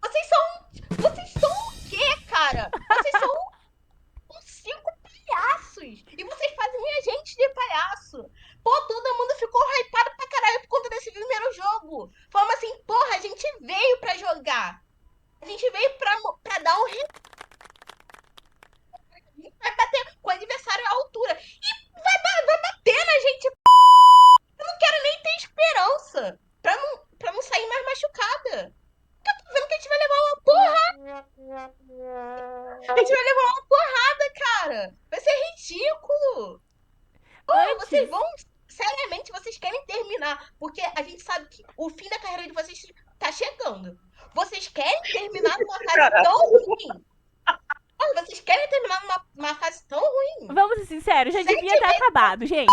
Vocês são o quê, cara? Vocês são uns 5 palhaços. E vocês fazem a gente de palhaço. Pô, todo mundo ficou hypado pra caralho por conta desse primeiro jogo. Falamos assim, porra, a gente veio pra jogar. A gente veio pra dar um... Vai bater com o adversário à altura. E vai bater na gente. Eu não quero nem ter esperança pra não sair mais machucada. Porque eu tô vendo que a gente vai levar uma porra. A gente vai levar uma porrada, cara. Vai ser ridículo. Porra, vocês vão... Seriamente, vocês querem terminar. Porque a gente sabe que o fim da carreira de vocês tá chegando. Vocês querem terminar numa fase tão ruim. Olha, vocês querem terminar numa fase tão ruim. Vamos ser sinceros, já devia ter acabado, gente.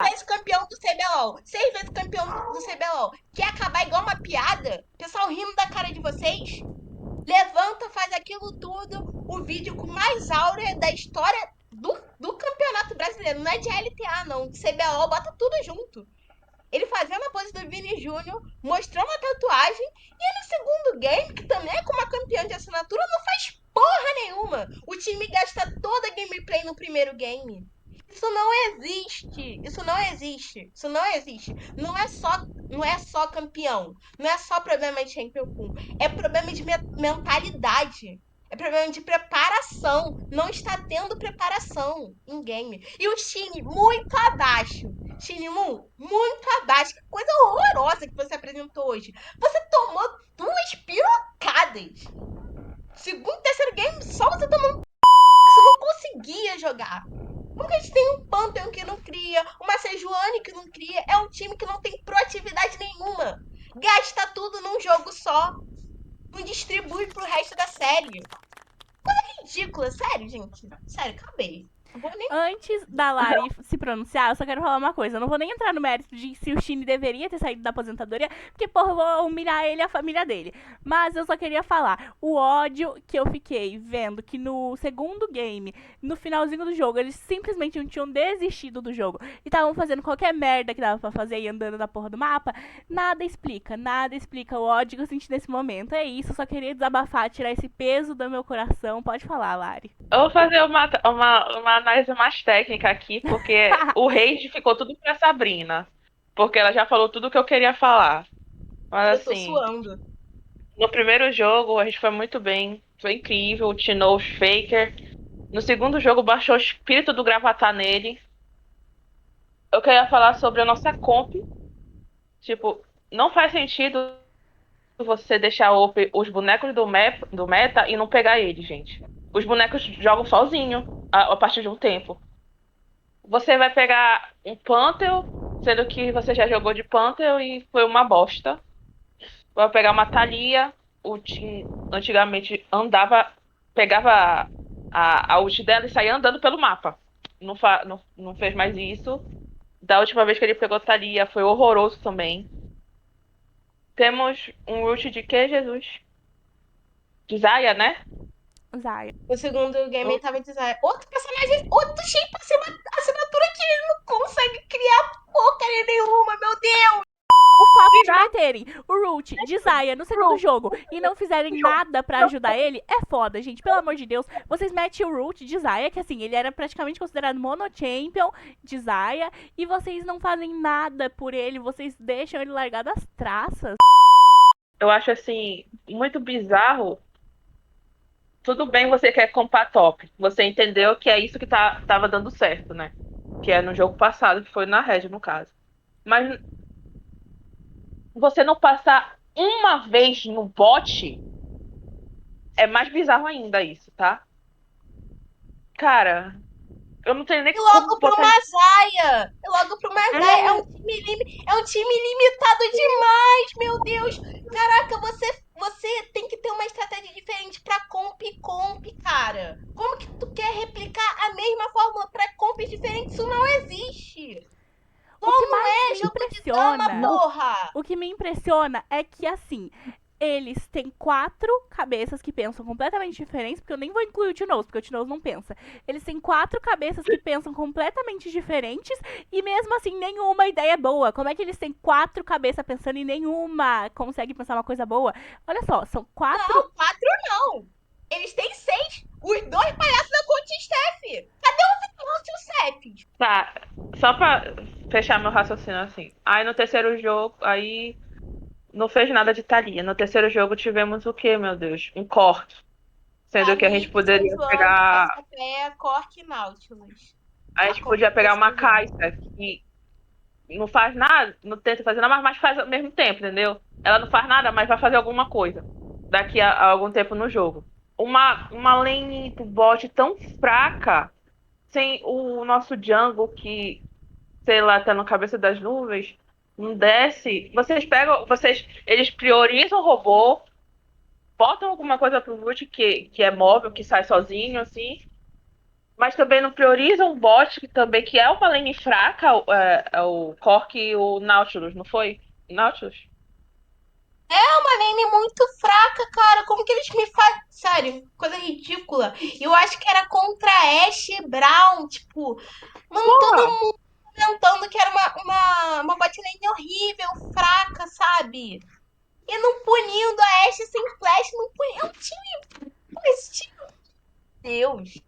6 vezes campeão do CBLOL. 6 vezes campeão do CBLOL. Quer acabar igual uma piada? Pessoal rindo da cara de vocês? Levanta, faz aquilo tudo. O vídeo com mais áurea da história do campeonato brasileiro. Não é de LTA, não. De CBLOL, bota tudo junto. Ele fazendo a pose do Vini Júnior, mostrando a tatuagem. E no segundo game, que também é com uma campeã de assinatura, não faz porra nenhuma. O time gasta toda a gameplay no primeiro game. Isso não existe. Isso não existe. Isso não existe. Não é só campeão. Não é só problema de Champion Pool. É problema de mentalidade. É problema de preparação. Não está tendo preparação em game. E o time muito abaixo. Shinimon, muito abaixo. Que coisa horrorosa que você apresentou hoje. Você tomou 2 pirocadas. Segundo e terceiro game, só você tomando... Você não conseguia jogar. Porque a gente tem um Pantheon que não cria, uma Sejuani que não cria. É um time que não tem proatividade nenhuma. Gasta tudo num jogo só. Não distribui pro resto da série. Coisa ridícula. Sério, gente. Sério, acabei. Antes da Lari se pronunciar, eu só quero falar uma coisa. Eu não vou nem entrar no mérito de se o Shine deveria ter saído da aposentadoria, porque, porra, eu vou humilhar ele e a família dele. Mas eu só queria falar o ódio que eu fiquei vendo que no segundo game, no finalzinho do jogo, eles simplesmente não tinham desistido do jogo e estavam fazendo qualquer merda que dava pra fazer e andando na porra do mapa. Nada explica o ódio que eu senti nesse momento. É isso, eu só queria desabafar, tirar esse peso do meu coração. Pode falar, Lari. Eu vou fazer uma análise mais técnica aqui, porque o rage ficou tudo pra Sabrina. Porque ela já falou tudo que eu queria falar. Mas eu tô assim, suando. No primeiro jogo a gente foi muito bem. Foi incrível, tinou os Faker. No segundo jogo baixou o espírito do Gravatar nele. Eu queria falar sobre a nossa comp. Tipo, não faz sentido você deixar os bonecos do meta e não pegar eles, gente. Os bonecos jogam sozinho a partir de um tempo. Você vai pegar um Pantheon, sendo que você já jogou de Pantheon e foi uma bosta. Vai pegar uma Thalia, o Tim antigamente pegava a ult dela e saía andando pelo mapa. Não fez mais isso. Da última vez que ele pegou Thalia foi horroroso também. Temos um ult de quê, Jesus? De Zarya, né? Zaya. O segundo game ele tava dizendo, outro personagem, outro shape assinatura que ele não consegue criar porcaria nenhuma, meu Deus! O fato de meterem o Root de Zaya no segundo jogo e não fizerem nada pra ajudar ele é foda, gente. Pelo amor de Deus, vocês metem o Root de Zaya, que assim, ele era praticamente considerado mono-champion de Zaya, e vocês não fazem nada por ele, vocês deixam ele largar das traças. Eu acho assim, muito bizarro. Tudo bem, você quer comprar top. Você entendeu que é isso que tava dando certo, né? Que é no jogo passado, que foi na Red, no caso. Mas você não passar uma vez no bot é mais bizarro ainda isso, tá? Cara, eu não tenho nem E como logo pro botar. Mazaia! E logo pro Mazaia! É um time limitado demais, meu Deus! Caraca, você tem que ter uma estratégia diferente pra comp, cara. Como que tu quer replicar a mesma fórmula pra comp diferente? Isso não existe! O que LOL não mais é me jogo de dama, impressiona, porra! o que me impressiona é que assim, eles têm 4 cabeças que pensam completamente diferentes, porque eu nem vou incluir o Tinoz, porque o Tinoz não pensa. Eles têm 4 cabeças que pensam completamente diferentes e mesmo assim nenhuma ideia é boa. Como é que eles têm 4 cabeças pensando e nenhuma consegue pensar uma coisa boa? Olha só, são 4. Não, 4 não! Eles têm 6! Os dois palhaços da Contistef! Cadê o Vitor e o Cep? Tá, só pra fechar meu raciocínio assim. Aí no terceiro jogo, aí não fez nada de Thalia. No terceiro jogo tivemos o quê, meu Deus? Um corte. Sendo que a gente Kha'Zix, poderia Swampert, pegar. Cassiopeia, Cork e Nautilus. A A gente comp podia pegar desse uma jogo. Kai'Sa que não faz nada, não tenta fazer nada, mas faz ao mesmo tempo, entendeu? Ela não faz nada, mas vai fazer alguma coisa daqui a algum tempo no jogo. Uma lane do bot tão fraca, sem o nosso jungle que, sei lá, tá na cabeça das nuvens, não desce. Eles priorizam o robô, botam alguma coisa pro root que é móvel, que sai sozinho, assim, mas também não priorizam o bot, que é uma lane fraca, é o Cork e o Nautilus, não foi? Nautilus? É uma lane muito fraca, cara. Como que eles me fazem? Sério, coisa ridícula. E eu acho que era contra Ashe Brown. Tipo, mano, todo Porra! mundo comentando que era uma bot lane horrível, fraca, sabe? E não punindo a Ashe sem flash, não punindo. É um time. Pô, esse time. Deus.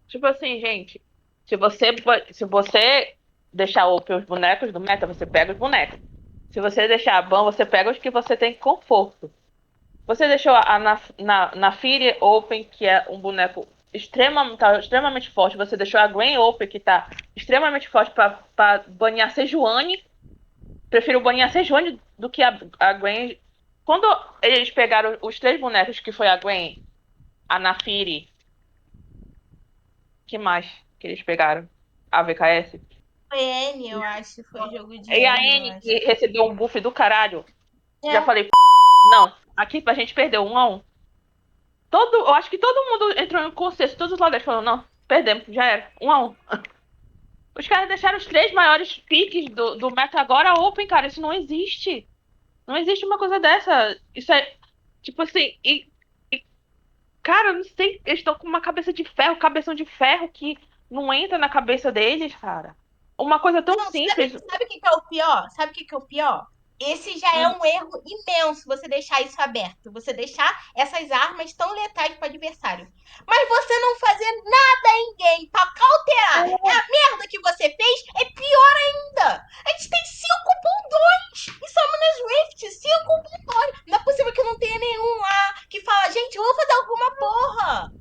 Tipo assim, gente, se você deixar OP os bonecos do meta, você pega os bonecos. Se você deixar a ban, você pega os que você tem conforto. Você deixou na Fury Open, que é um boneco tá extremamente forte. Você deixou a Gwen Open, que tá extremamente forte pra banear Sejuani. Prefiro banear Sejuani do que a Gwen. Quando eles pegaram os 3 bonecos, que foi a Gwen, a Naafiri, que mais que eles pegaram? A VKS? Foi N, eu acho. Foi jogo de E a N, eu N, acho. que recebeu um buff do caralho. Já É. falei, não. Aqui a gente perdeu 1-1. Eu acho que todo mundo entrou em consenso, todos os lados falaram, não, perdemos, já era, 1-1. Os caras deixaram os 3 maiores piques do meta agora open, cara, isso não existe. Não existe uma coisa dessa. Isso é, tipo assim, cara, eu não sei, eles estão com uma cabeça de ferro, cabeção de ferro que não entra na cabeça deles, cara. Uma coisa tão Não, simples. sabe o que que é o pior? Sabe o que que é o pior? Esse já é Hum, um erro imenso você deixar isso aberto. Você deixar essas armas tão letais para o adversário. Mas você não fazer nada em game pra cauterar a merda que você fez é pior ainda. A gente tem 5 bundões em Summoners Rift. 5 bundões. Não é possível que não tenha nenhum lá que fala, gente, eu vou fazer alguma porra.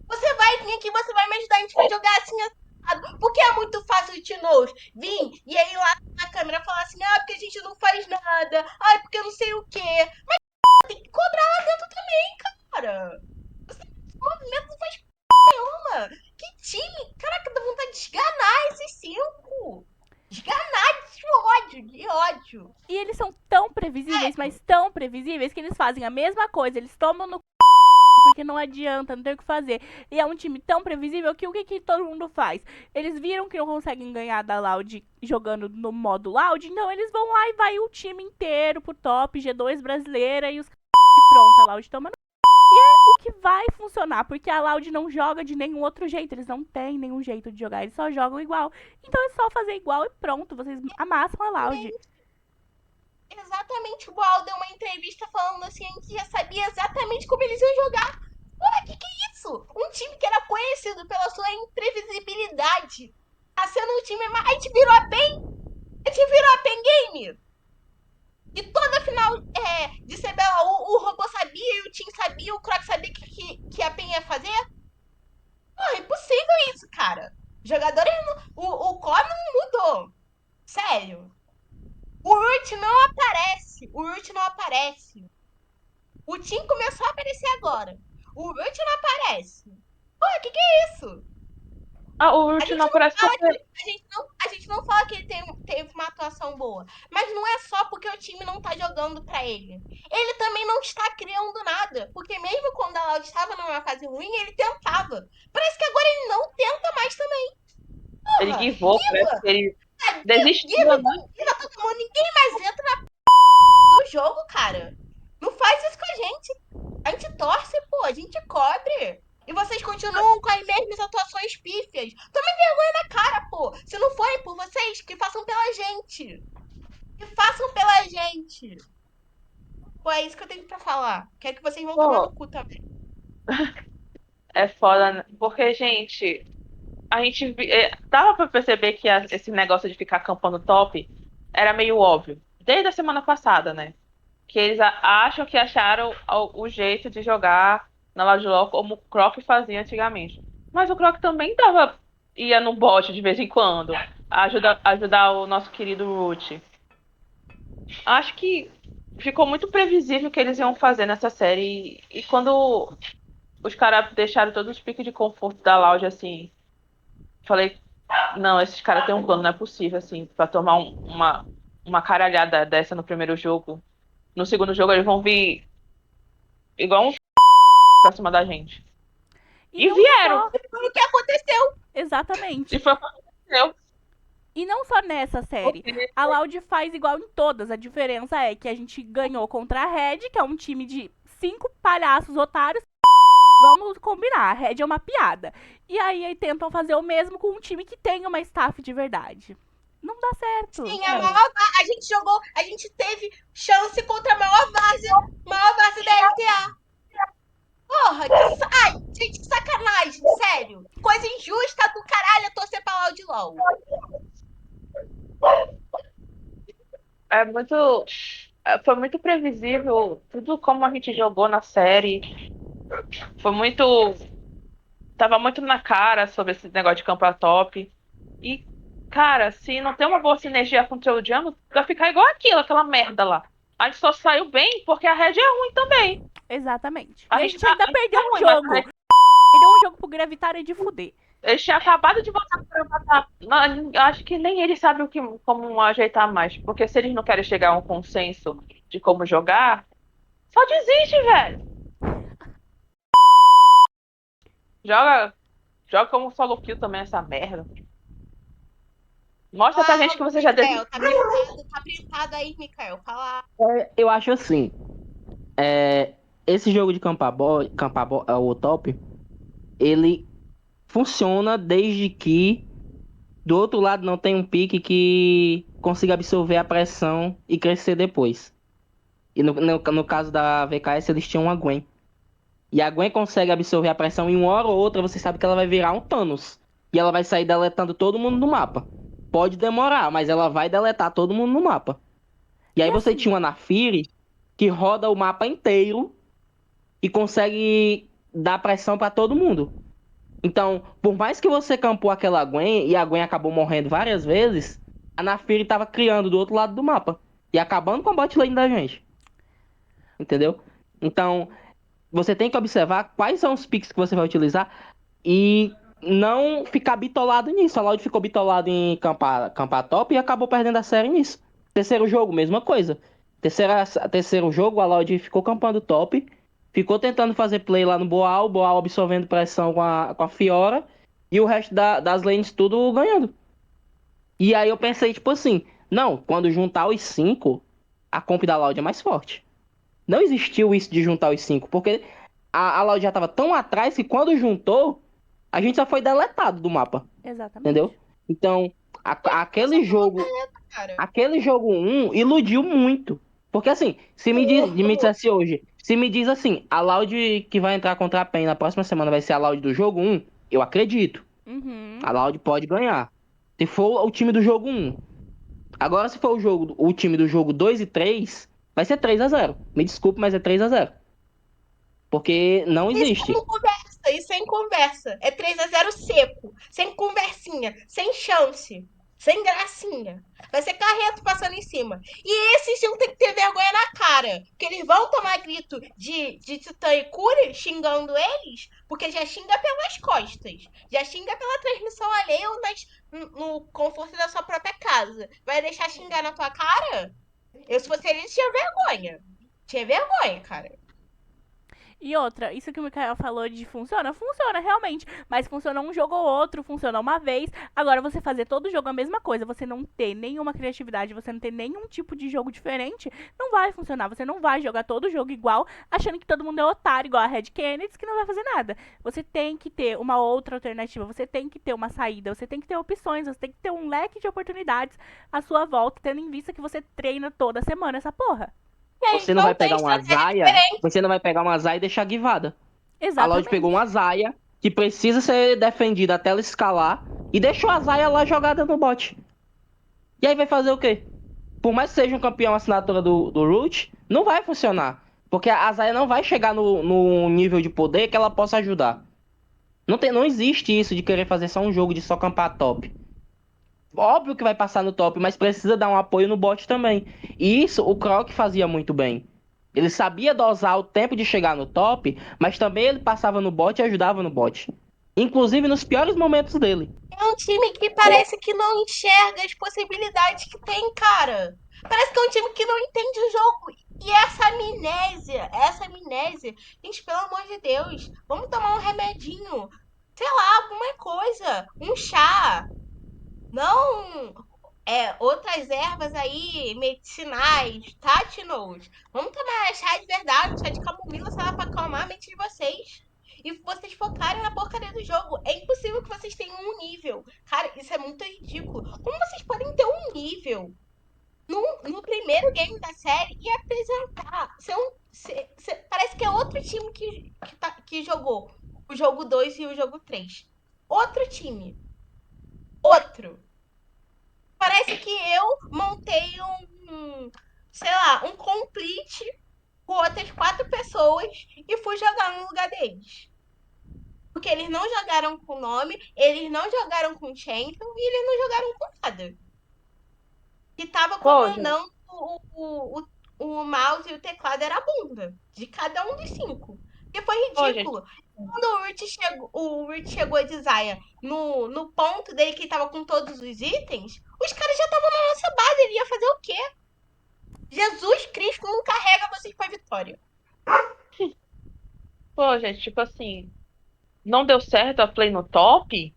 Você vai vir aqui, você vai me ajudar, a gente vai jogar assim. Porque é muito fácil de Tinoz vir e aí lá na câmera falar assim, ah, porque a gente não faz nada, ah, porque eu não sei o quê. Mas tem que cobrar lá dentro também, cara. Você, esse movimento não faz nenhuma. Que time? Caraca, dá vontade de esganar previsíveis, mas tão previsíveis que eles fazem a mesma coisa, eles tomam no porque não adianta, não tem o que fazer. E é um time tão previsível que o que todo mundo faz? Eles viram que não conseguem ganhar da Loud jogando no modo Loud, então eles vão lá e vai o time inteiro pro top, G2 brasileira e os pronto, a Loud toma no e é o que vai funcionar, porque a Loud não joga de nenhum outro jeito, eles não têm nenhum jeito de jogar, eles só jogam igual. Então é só fazer igual e pronto, vocês amassam a Loud. Exatamente, o Boal deu uma entrevista falando assim, a gente já sabia exatamente como eles iam jogar. Ué, que é isso? Um time que era conhecido pela sua imprevisibilidade tá sendo um time mais... A gente virou a PEN? A gente virou a PEN Game? E toda final de CBLOL, o robô sabia, e o Team sabia, o Croc sabia que a PEN ia fazer? Pô, é impossível isso, cara. Jogadores... O core não mudou. Sério. O Root não aparece. O Root não aparece. O Tim começou a aparecer agora. O Root não aparece. Pô, o que é isso? Ah, o Root não aparece porque... A gente não fala que ele teve uma atuação boa. Mas não é só porque o time não tá jogando pra ele. Ele também não está criando nada. Porque mesmo quando a Loud estava numa fase ruim, ele tentava. Parece que agora ele não tenta mais também. Porra, Ele guivou, parece que ele desistiu, Giva né? todo mundo. Ninguém mais entra na do jogo, cara. Não faz isso com a gente. A gente torce, pô. A gente cobre. E vocês continuam com as mesmas atuações pífias. Tomem vergonha na cara, pô. Se não forem por vocês, que façam pela gente. Que façam pela gente. Pô, é isso que eu tenho pra falar. Quero que vocês vão tomar no cu também. É foda, né? Porque, gente, dava pra perceber que esse negócio de ficar acampando top era meio óbvio. Desde a semana passada, né? Que eles acham que acharam o jeito de jogar na LoL como o Croc fazia antigamente. Mas o Croc também ia no bot de vez em quando, ajudar o nosso querido Root. Acho que ficou muito previsível o que eles iam fazer nessa série. E quando os caras deixaram todos os piques de conforto da Loud, assim, falei, não, esses caras têm um plano, não é possível, assim, pra tomar uma caralhada dessa no primeiro jogo. No segundo jogo eles vão vir igual um pra cima da gente. E não vieram. só- Foi o que aconteceu. Exatamente. E foi o que aconteceu. E não só nessa série. A Loud faz igual em todas. A diferença é que a gente ganhou contra a Red, que é um time de 5 palhaços otários. Vamos combinar, a Red é uma piada. E aí tentam fazer o mesmo com um time que tem uma staff de verdade. Não dá certo. Sim, a gente jogou, a gente teve chance contra a maior várzea da LTA. Porra, ai, gente, que sacanagem, sério. Coisa injusta do caralho torcer pra Loud LOL. É muito. Foi muito previsível tudo como a gente jogou na série. Foi muito. Tava muito na cara sobre esse negócio de campo a top. E, cara, se não tem uma boa sinergia com o seu Jamo, vai ficar igual aquela merda lá. A gente só saiu bem porque a Red é ruim também. Exatamente. A E a gente gente ainda tá perdeu um ruim, mas jogo. Perdeu um jogo pro Gravitária de fuder. eles tinham acabado de voltar pra matar. Não, acho que nem eles sabem como ajeitar mais. Porque se eles não querem chegar a um consenso de como jogar, só desiste, velho. Joga como solo kill também essa merda. Mostra pra gente que você já Mikael, desistiu. tá printado aí, Mikael. Fala. Eu acho assim, esse jogo de o top, ele funciona desde que do outro lado não tem um pique que consiga absorver a pressão e crescer depois. E no caso da VKS, eles tinham uma Gwen. E a Gwen consegue absorver a pressão e uma hora ou outra você sabe que ela vai virar um Thanos. E ela vai sair deletando todo mundo no mapa. Pode demorar, mas ela vai deletar todo mundo no mapa. E aí você tinha uma Naafiri que roda o mapa inteiro e consegue dar pressão pra todo mundo. Então, por mais que você campou aquela Gwen e a Gwen acabou morrendo várias vezes, a Naafiri tava criando do outro lado do mapa e acabando com a bot lane da gente. Entendeu? Então, você tem que observar quais são os picks que você vai utilizar e não ficar bitolado nisso. A Loud ficou bitolado em campar top e acabou perdendo a série nisso. Terceiro jogo, mesma coisa. Terceiro jogo, a Loud ficou campando top. Ficou tentando fazer play lá no Boal, o Boal absorvendo pressão com a Fiora. E o resto das lanes tudo ganhando. E aí eu pensei, tipo assim, não, quando juntar os cinco, a comp da Loud é mais forte. Não existiu isso de juntar os cinco, porque a Loud já tava tão atrás que quando juntou, a gente só foi deletado do mapa, entendeu? Exatamente. Então, aquele jogo, Cara. aquele jogo um iludiu muito. Porque assim, se me dissesse hoje, se me diz assim, a Loud que vai entrar contra a PEN na próxima semana vai ser a Loud do jogo um, eu acredito. Uhum. A Loud pode ganhar. Se for o time do jogo um. Agora, se for o time do jogo 2 e 3, vai ser 3-0. Me desculpe, mas é 3-0. Porque não Isso existe. não conversa, isso é em conversa. É 3-0 seco, sem conversinha, sem chance, sem gracinha. Vai ser carreto passando em cima. E esses iam ter que ter vergonha na cara. Porque eles vão tomar grito de Titã e Curi xingando eles, porque já xinga pelas costas. Já xinga pela transmissão alheia ou no conforto da sua própria casa. Vai deixar xingar na tua cara? Eu, se fosse eles, tinha vergonha. Tinha vergonha, cara. E outra, isso que o Mikael falou de funciona, funciona realmente, mas funciona um jogo ou outro, funciona uma vez. Agora você fazer todo jogo a mesma coisa, você não ter nenhuma criatividade, você não ter nenhum tipo de jogo diferente, não vai funcionar. Você não vai jogar todo jogo igual, achando que todo mundo é otário, igual a Red Kennedy, que não vai fazer nada. Você tem que ter uma outra alternativa, você tem que ter uma saída, você tem que ter opções, você tem que ter um leque de oportunidades à sua volta, tendo em vista que você treina toda semana essa porra. Você não Não vai tem pegar uma estratégia Zaia, diferente. você não vai pegar uma Zaia e deixar guivada. A Loud pegou Exatamente. uma Zaia que precisa ser defendida até ela escalar e deixou a Zaia lá jogada no bot. E aí vai fazer o quê? Por mais que seja um campeão assinatura do Root, não vai funcionar. Porque a Zaia não vai chegar no nível de poder que ela possa ajudar. Não existe isso de querer fazer só um jogo de só campar top. Óbvio que vai passar no top, mas precisa dar um apoio no bot também. E isso o Croc fazia muito bem. Ele sabia dosar o tempo de chegar no top, mas também ele passava no bot e ajudava no bot. Inclusive nos piores momentos dele. É um time que parece que não enxerga as possibilidades que tem, cara. Parece que é um time que não entende o jogo. E essa amnésia, gente, pelo amor de Deus, vamos tomar um remedinho, sei lá, alguma coisa, um chá, não outras ervas aí, medicinais, tá, Tinoz? Vamos tomar chá de verdade, chá de camomila, sei lá, pra acalmar a mente de vocês. E vocês focarem na porcaria do jogo. É impossível que vocês tenham um nível. Cara, isso é muito ridículo. Como vocês podem ter um nível no primeiro game da série e apresentar? Parece que é outro time que jogou o jogo 2 e o jogo 3. Outro time. Outro. Parece que eu montei sei lá, um complete com outras 4 pessoas e fui jogar no lugar deles. Porque eles não jogaram com nome, eles não jogaram com champion e eles não jogaram com nada. Que tava Pô, gente. comandando o mouse e o teclado era a bunda de cada um dos 5. E foi Pô, gente. ridículo. Quando o Rich chegou de Zaya no ponto dele que ele tava com todos os itens, os caras já estavam na nossa base. Ele ia fazer o quê? Jesus Cristo não carrega vocês pra vitória. Pô, gente, tipo assim, não deu certo a play no top?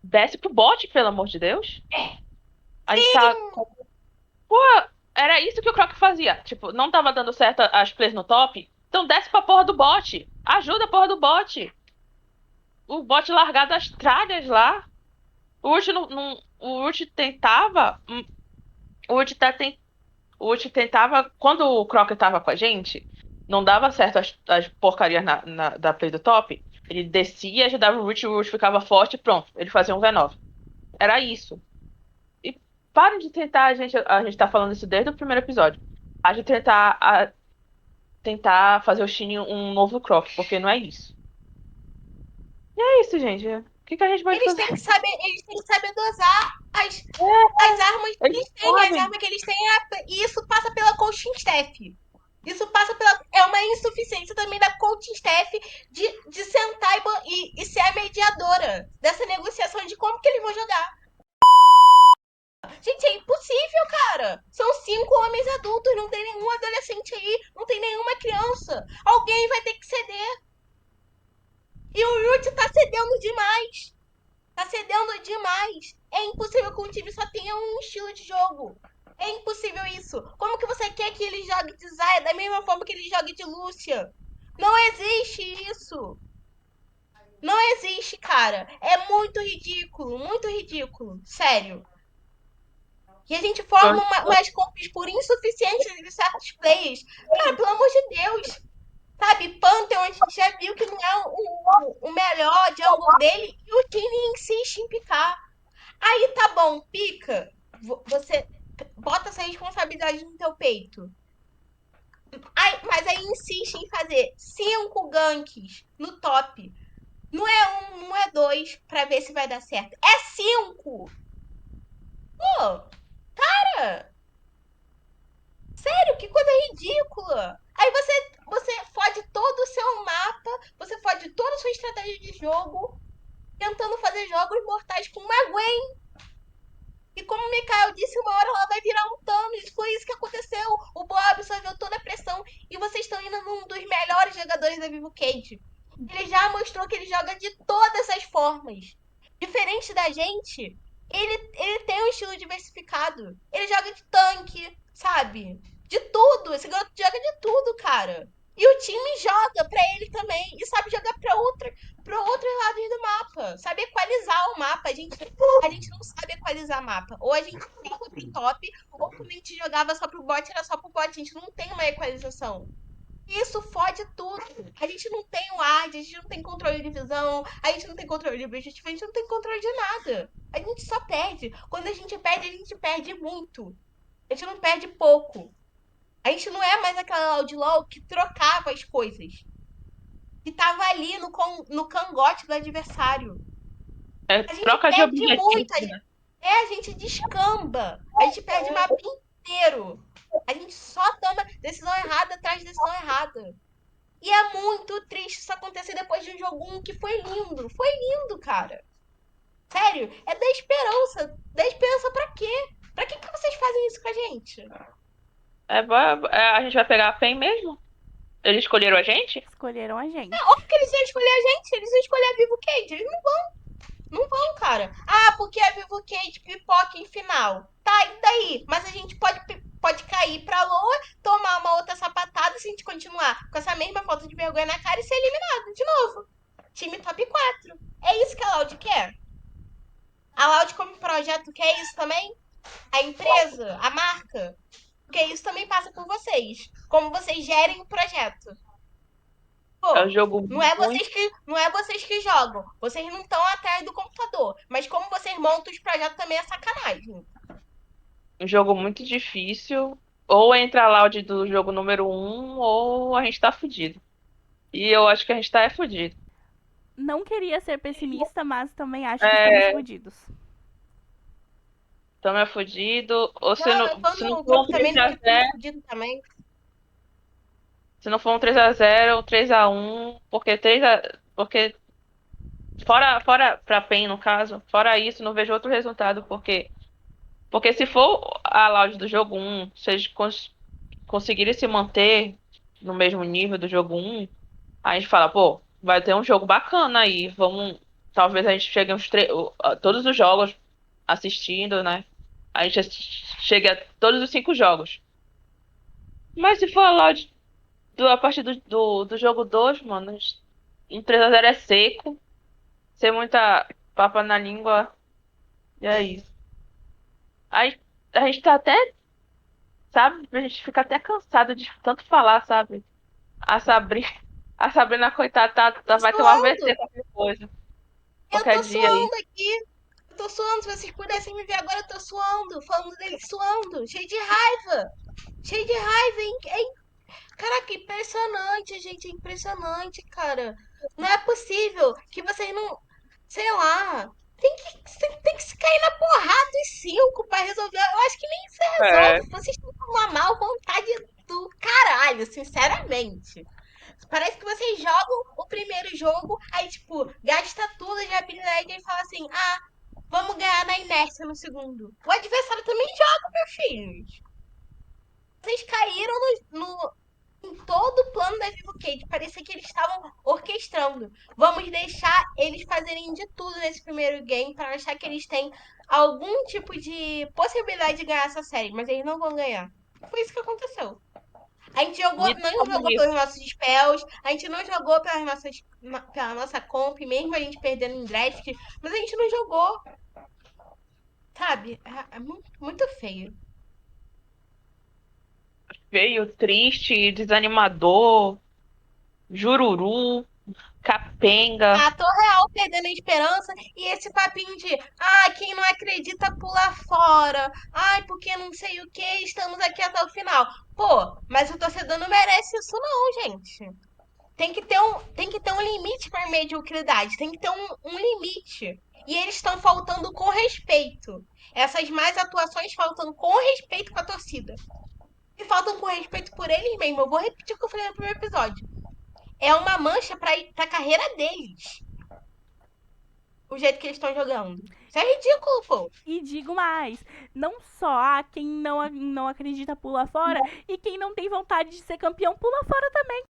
Desce pro bot, pelo amor de Deus. A gente tá. Pô, era isso que o Croc fazia. Tipo, não tava dando certo as plays no top? Então desce pra porra do bot. Ajuda a porra do bot. O bot largado as tralhas lá. O Urt o Urt tentava. O Urt, o Urt tentava. Quando o Croc tava com a gente, não dava certo as porcarias da play do top. Ele descia, ajudava o Urt ficava forte e pronto. Ele fazia um V9. Era isso. E parem de tentar, a gente tá falando isso desde o primeiro episódio. A gente tentar fazer o Shin um novo Croc, porque não é isso. E é isso, gente. O que a gente pode Eles fazer? têm que saber dosar as armas que eles têm. As sabem. armas que eles têm, e isso passa pela coaching staff. Isso passa pela. É uma insuficiência também da coaching staff de sentar e ser a mediadora dessa negociação de como que eles vão jogar. Gente, é impossível, cara. São 5 homens adultos, não tem nenhum adolescente aí, não tem nenhuma criança. Alguém vai ter que ceder. E o Yurt tá cedendo demais. Tá cedendo demais. É impossível que um time só tenha um estilo de jogo. É impossível isso. Como que você quer que ele jogue de Zaya da mesma forma que ele jogue de Lúcia? Não existe isso. Não existe, cara. É muito ridículo, muito ridículo. Sério. E a gente forma umas comps por insuficiência de certos players. Cara, pelo amor de Deus. Sabe, Pantheon, a gente já viu que não é o melhor jungle dele e o time insiste em picar. Aí tá bom, pica. Você bota essa responsabilidade no teu peito. Mas aí insiste em fazer 5 ganks no top. Não é um, não é dois pra ver se vai dar certo. É 5! Pô, cara! Sério, que coisa ridícula! Aí você fode todo o seu mapa, você fode toda a sua estratégia de jogo, tentando fazer jogos mortais com uma Gwen. E como o Mikael disse, uma hora ela vai virar um Thanos. Foi isso que aconteceu. O Boa absorveu toda a pressão. E vocês estão indo num dos melhores jogadores da Vivo Cage. Ele já mostrou que ele joga de todas as formas. Diferente da gente, ele tem um estilo diversificado. Ele joga de tanque, sabe? De tudo. Esse garoto joga de tudo, cara. E o time joga pra ele também. E sabe jogar pra outros lados do mapa. Sabe equalizar o mapa. A gente não sabe equalizar mapa. Ou a gente joga pro top, ou quando a gente jogava só pro bot, era só pro bot. A gente não tem uma equalização. Isso fode tudo. A gente não tem o AD, a gente não tem controle de visão, a gente não tem controle de objetivo, a gente não tem controle de nada. A gente só perde. Quando a gente perde muito. A gente não perde pouco. A gente não é mais aquela Loud que trocava as coisas. Que tava ali no cangote do adversário. É A gente troca de perde objetivo, muito. né? A gente descamba. A gente perde o mapa inteiro. A gente só toma decisão errada atrás de decisão errada. E é muito triste isso acontecer depois de um jogo 1 que foi lindo. Foi lindo, cara. Sério, é da esperança. Da esperança pra quê? Pra que vocês fazem isso com a gente? A gente vai pegar a PEN mesmo? Eles escolheram a gente? Escolheram a gente. Óbvio que eles iam escolher a gente. Eles iam escolher a Vivo Cage. Eles não vão. Não vão, cara. Ah, porque a Vivo Cage pipoca em final. Tá, e daí? Mas a gente pode cair pra Loa, tomar uma outra sapatada se a gente continuar com essa mesma falta de vergonha na cara e ser eliminado de novo. Time top 4. É isso que a Loud quer? A Loud como projeto quer isso também? A empresa? A marca? Porque isso também passa por vocês. Como vocês gerem o projeto. É um Pô, jogo muito. não é vocês que jogam. Vocês não estão atrás do computador. Mas como vocês montam os projetos também é sacanagem. Um jogo muito difícil. Ou entra a Loud do jogo número 1, ou a gente tá fudido. E eu acho que a gente tá fudido. Não queria ser pessimista, mas também acho que estamos É, fodidos. tamo é fudido. Ou Não, eu tô se não no for grupo um também três no a que estamos zero fudidos também. se não for um 3x0, um 3x1, porque fora pra PEN no caso, fora isso, não vejo outro resultado, porque se for a Loud do jogo 1, se eles conseguirem se manter no mesmo nível do jogo 1, a gente fala, pô, vai ter um jogo bacana aí, talvez a gente chegue a todos os jogos assistindo, né? A gente chegue a todos os 5 jogos. Mas se for a Loud a partir do jogo 2, mano, um 3x0 é seco, sem muita papa na língua, e é isso. Aí a gente tá até, sabe, a gente fica até cansado de tanto falar, sabe? A Sabrina, a Sabrina, coitada, vai ter um Suando. AVC, qualquer coisa. Eu Qualquer tô dia aí. suando aqui. Eu tô suando. Se vocês pudessem me ver agora, eu tô suando. Falando dele suando. Cheio de raiva. Cheio de raiva, hein? Caraca, impressionante, gente. É impressionante, cara. Não é possível que vocês não. Sei lá. Tem que se cair na porrada os 5 pra resolver. Eu acho que nem se É, resolve. Vocês estão com uma mal vontade do caralho, sinceramente. Parece que vocês jogam o primeiro jogo, aí, tipo, gasta tudo de habilidade e fala assim: ah, Vamos ganhar na inércia no segundo. O adversário também joga, meus filhos. Vocês caíram em todo o plano da Vivo Cage. Parecia que eles estavam orquestrando. Vamos deixar eles fazerem de tudo nesse primeiro game para achar que eles têm algum tipo de possibilidade de ganhar essa série. Mas eles não vão ganhar. Foi isso que aconteceu. A gente não jogou Bonito. pelos nossos spells, a gente não jogou pela nossa comp, mesmo a gente perdendo em draft, mas a gente não jogou. Sabe? É muito, muito feio. Feio, triste, desanimador, jururu, capenga. A Torre Real perdendo a esperança e esse papinho de quem não acredita pula fora. Ai, porque não sei o que, estamos aqui até o final. Pô, mas o torcedor não merece isso não, gente. Tem que ter um limite para mediocridade, tem que ter um limite. E eles estão faltando com respeito. Essas más atuações faltam com respeito com a torcida. E faltam com respeito por eles mesmos. Eu vou repetir o que eu falei no primeiro episódio. É uma mancha pra carreira deles. O jeito que eles estão jogando. Isso é ridículo, pô. E digo mais, não só há quem não acredita pula fora, e quem não tem vontade de ser campeão pula fora também.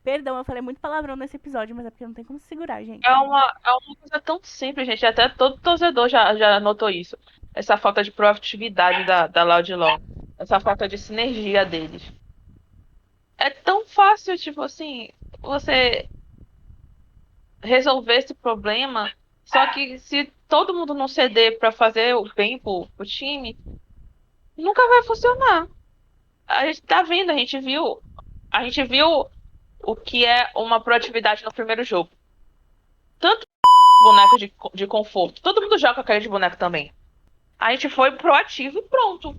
Perdão, eu falei muito palavrão nesse episódio, mas é porque não tem como segurar, gente. É uma coisa tão simples, gente. Até todo torcedor já notou isso. Essa falta de proatividade da Loud Law. Essa falta de sinergia deles. É tão fácil, tipo assim, você resolver esse problema. Só que se todo mundo não ceder pra fazer o bem pro time, nunca vai funcionar. A gente tá vendo, a gente viu o que é uma proatividade no primeiro jogo. Tanto boneco de conforto. Todo mundo joga com aquele de boneco também. A gente foi proativo e pronto.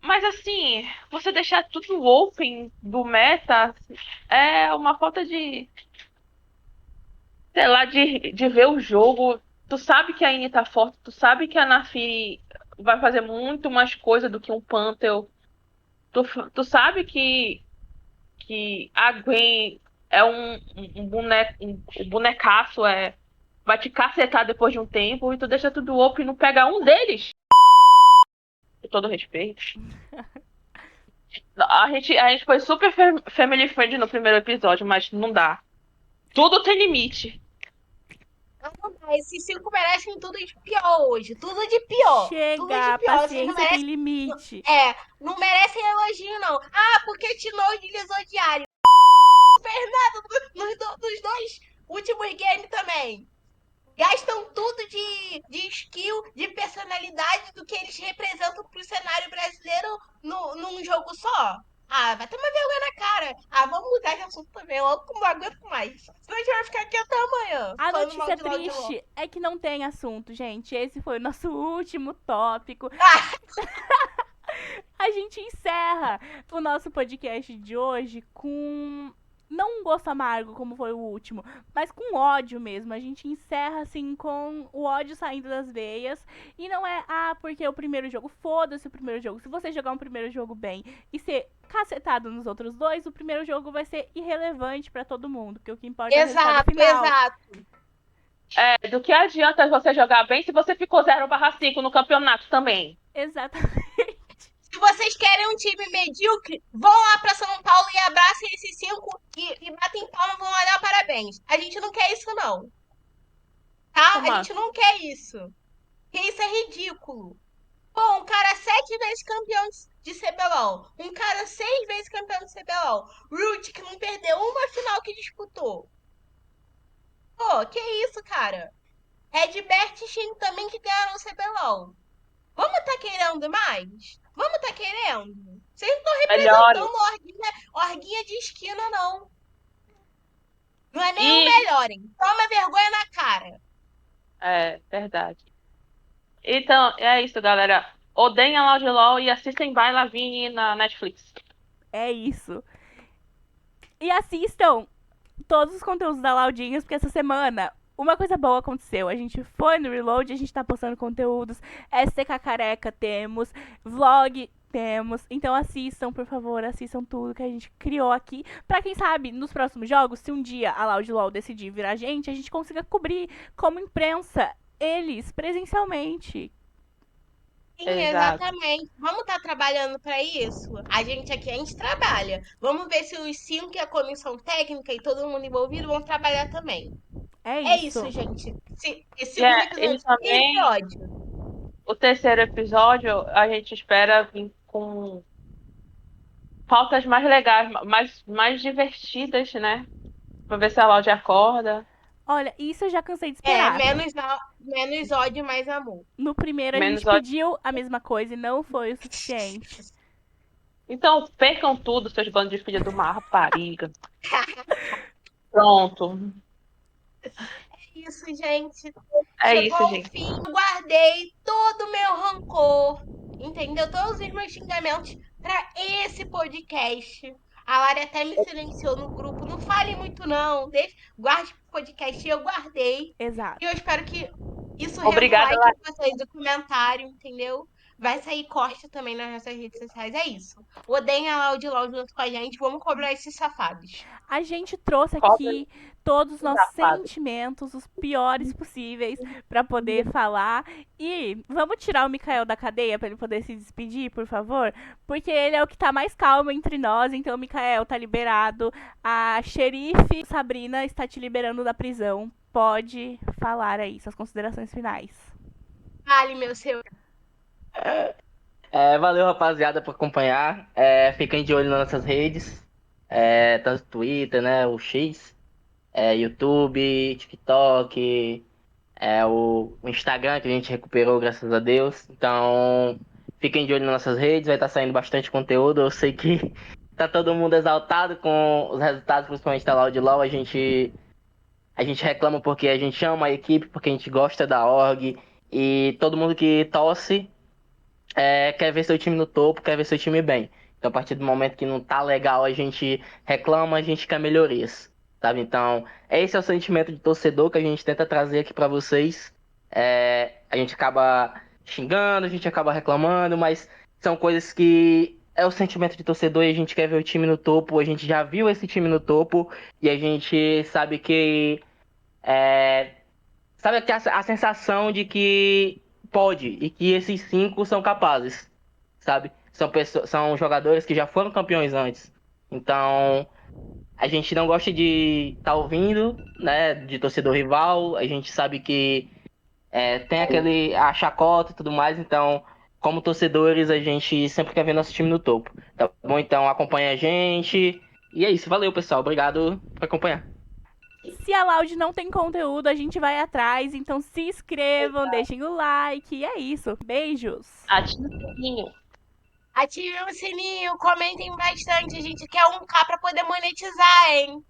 Mas assim, você deixar tudo open do meta é uma falta de, sei lá, de ver o jogo. Tu sabe que a Ine tá forte, tu sabe que a Nafi vai fazer muito mais coisa do que um Pantheon. Tu sabe que a Gwen é um boneco, um bonecaço, vai te cacetar depois de um tempo, e tu deixa tudo open e não pega um deles. Com todo respeito. A gente foi super family friend no primeiro episódio, mas não dá. Tudo tem limite. Esses 5 merecem tudo de pior hoje. Tudo de pior. Tudo Chega, de pior. Vocês não paciência tem merecem. limite. Não merecem elogio, não. Porque Tinoz deslizou diário. Fernando nos 2 últimos games também. Gastam tudo de skill, de personalidade do que eles representam pro cenário brasileiro num jogo só. Vai tomar vergonha na cara. Vamos mudar de assunto também. Eu não aguento mais. Senão a gente vai ficar aqui até amanhã. A falando mal notícia de Loud Law. triste é que não tem assunto, gente. Esse foi o nosso último tópico. A gente encerra o nosso podcast de hoje com não um gosto amargo, como foi o último, mas com ódio mesmo. A gente encerra, assim, com o ódio saindo das veias. E não é, porque o primeiro jogo, foda-se o primeiro jogo. Se você jogar um primeiro jogo bem e ser cacetado nos outros 2, o primeiro jogo vai ser irrelevante pra todo mundo, porque o que importa é o resultado final. Exato. Do que adianta você jogar bem se você ficou 0/5 no campeonato também? Exatamente. Se vocês querem um time medíocre, vão lá pra São Paulo e abracem esses 5 e batem palma, vão lá dar parabéns. A gente não quer isso, não. Tá? Como A gente não quer isso. Porque isso é ridículo. Pô, um cara 7 vezes campeão de CBLOL. Um cara 6 vezes campeão de CBLOL. Root, que não perdeu uma final que disputou. Pô, que isso, cara? Redbert e Shin também que ganharam o CBLOL. Vamos tá querendo mais? Vamos tá querendo? Vocês não estão representando orguinha de esquina, não. Não é nem o melhorem. Toma vergonha na cara. É, verdade. Então, é isso, galera. Odeiem a Loud Law e assistem By Lavigne na Netflix. É isso. E assistam todos os conteúdos da Laudinhos, porque essa semana uma coisa boa aconteceu. A gente foi no Reload, a gente tá postando conteúdos. STK Careca temos, vlog temos. Então assistam, por favor, assistam tudo que a gente criou aqui. Pra quem sabe, nos próximos jogos, se um dia a Loud LOL decidir virar a gente consiga cobrir como imprensa eles presencialmente. Sim, Exato. exatamente. Vamos estar trabalhando para isso? A gente aqui, a gente trabalha. Vamos ver se os 5 e a comissão técnica e todo mundo envolvido vão trabalhar também. É É isso, isso. gente. Esse E, segundo e episódio, também, o terceiro episódio, a gente espera vir com pautas mais legais, mais divertidas, né? Pra ver se a Laude acorda. Olha, isso eu já cansei de é esperar. menos ódio, mais amor. No primeiro a gente Menos ódio. pediu a mesma coisa e não foi o suficiente. Então, percam tudo, seus bandos de filha de uma rapariga. Pronto. Isso, gente. É Chegou isso, ao gente. fim, guardei todo o meu rancor, entendeu? Todos os meus xingamentos para esse podcast. A Lari até me silenciou no grupo. Não fale muito, não. Guarde o podcast. Eu guardei. E eu Exato. espero que isso renda um Obrigada, like de vocês, do comentário, entendeu? Vai sair corte também nas nossas redes sociais. É isso. Odeiem a Laudi junto com a gente. Vamos cobrar esses safados. A gente trouxe Cobra aqui todos os nossos safado. sentimentos, os piores possíveis, para poder falar. E vamos tirar o Mikael da cadeia para ele poder se despedir, por favor? Porque ele é o que tá mais calmo entre nós, então o Mikael tá liberado. A xerife Sabrina está te liberando da prisão. Pode falar aí suas considerações finais. Fale, meu seu. Valeu, rapaziada, por acompanhar. Fiquem de olho nas nossas redes, tanto Twitter, né, o X, YouTube, TikTok, o Instagram que a gente recuperou, graças a Deus. Então, fiquem de olho nas nossas redes, vai estar saindo bastante conteúdo. Eu sei que tá todo mundo exaltado com os resultados, principalmente da LoL de LoL. A gente reclama porque a gente ama a equipe, porque a gente gosta da org. E todo mundo que torce quer ver seu time no topo, quer ver seu time bem. Então, a partir do momento que não tá legal, a gente reclama, a gente quer melhorias, sabe? Então, esse é o sentimento de torcedor que a gente tenta trazer aqui pra vocês. A gente acaba xingando, a gente acaba reclamando, mas são coisas que é o sentimento de torcedor e a gente quer ver o time no topo. A gente já viu esse time no topo e a gente sabe que sabe que a sensação de que pode e que esses 5 são capazes, sabe? São jogadores que já foram campeões antes. Então, a gente não gosta de estar ouvindo, né, de torcedor rival. A gente sabe que tem a chacota e tudo mais. Então, como torcedores, a gente sempre quer ver nosso time no topo. Tá bom? Então, acompanha a gente. E é isso. Valeu, pessoal. Obrigado por acompanhar. Se a Loud não tem conteúdo, a gente vai atrás. Então se inscrevam, deixem o like. E é isso. Beijos. Ative o sininho. Ativem o sininho, comentem bastante. A gente quer 1K para poder monetizar, hein?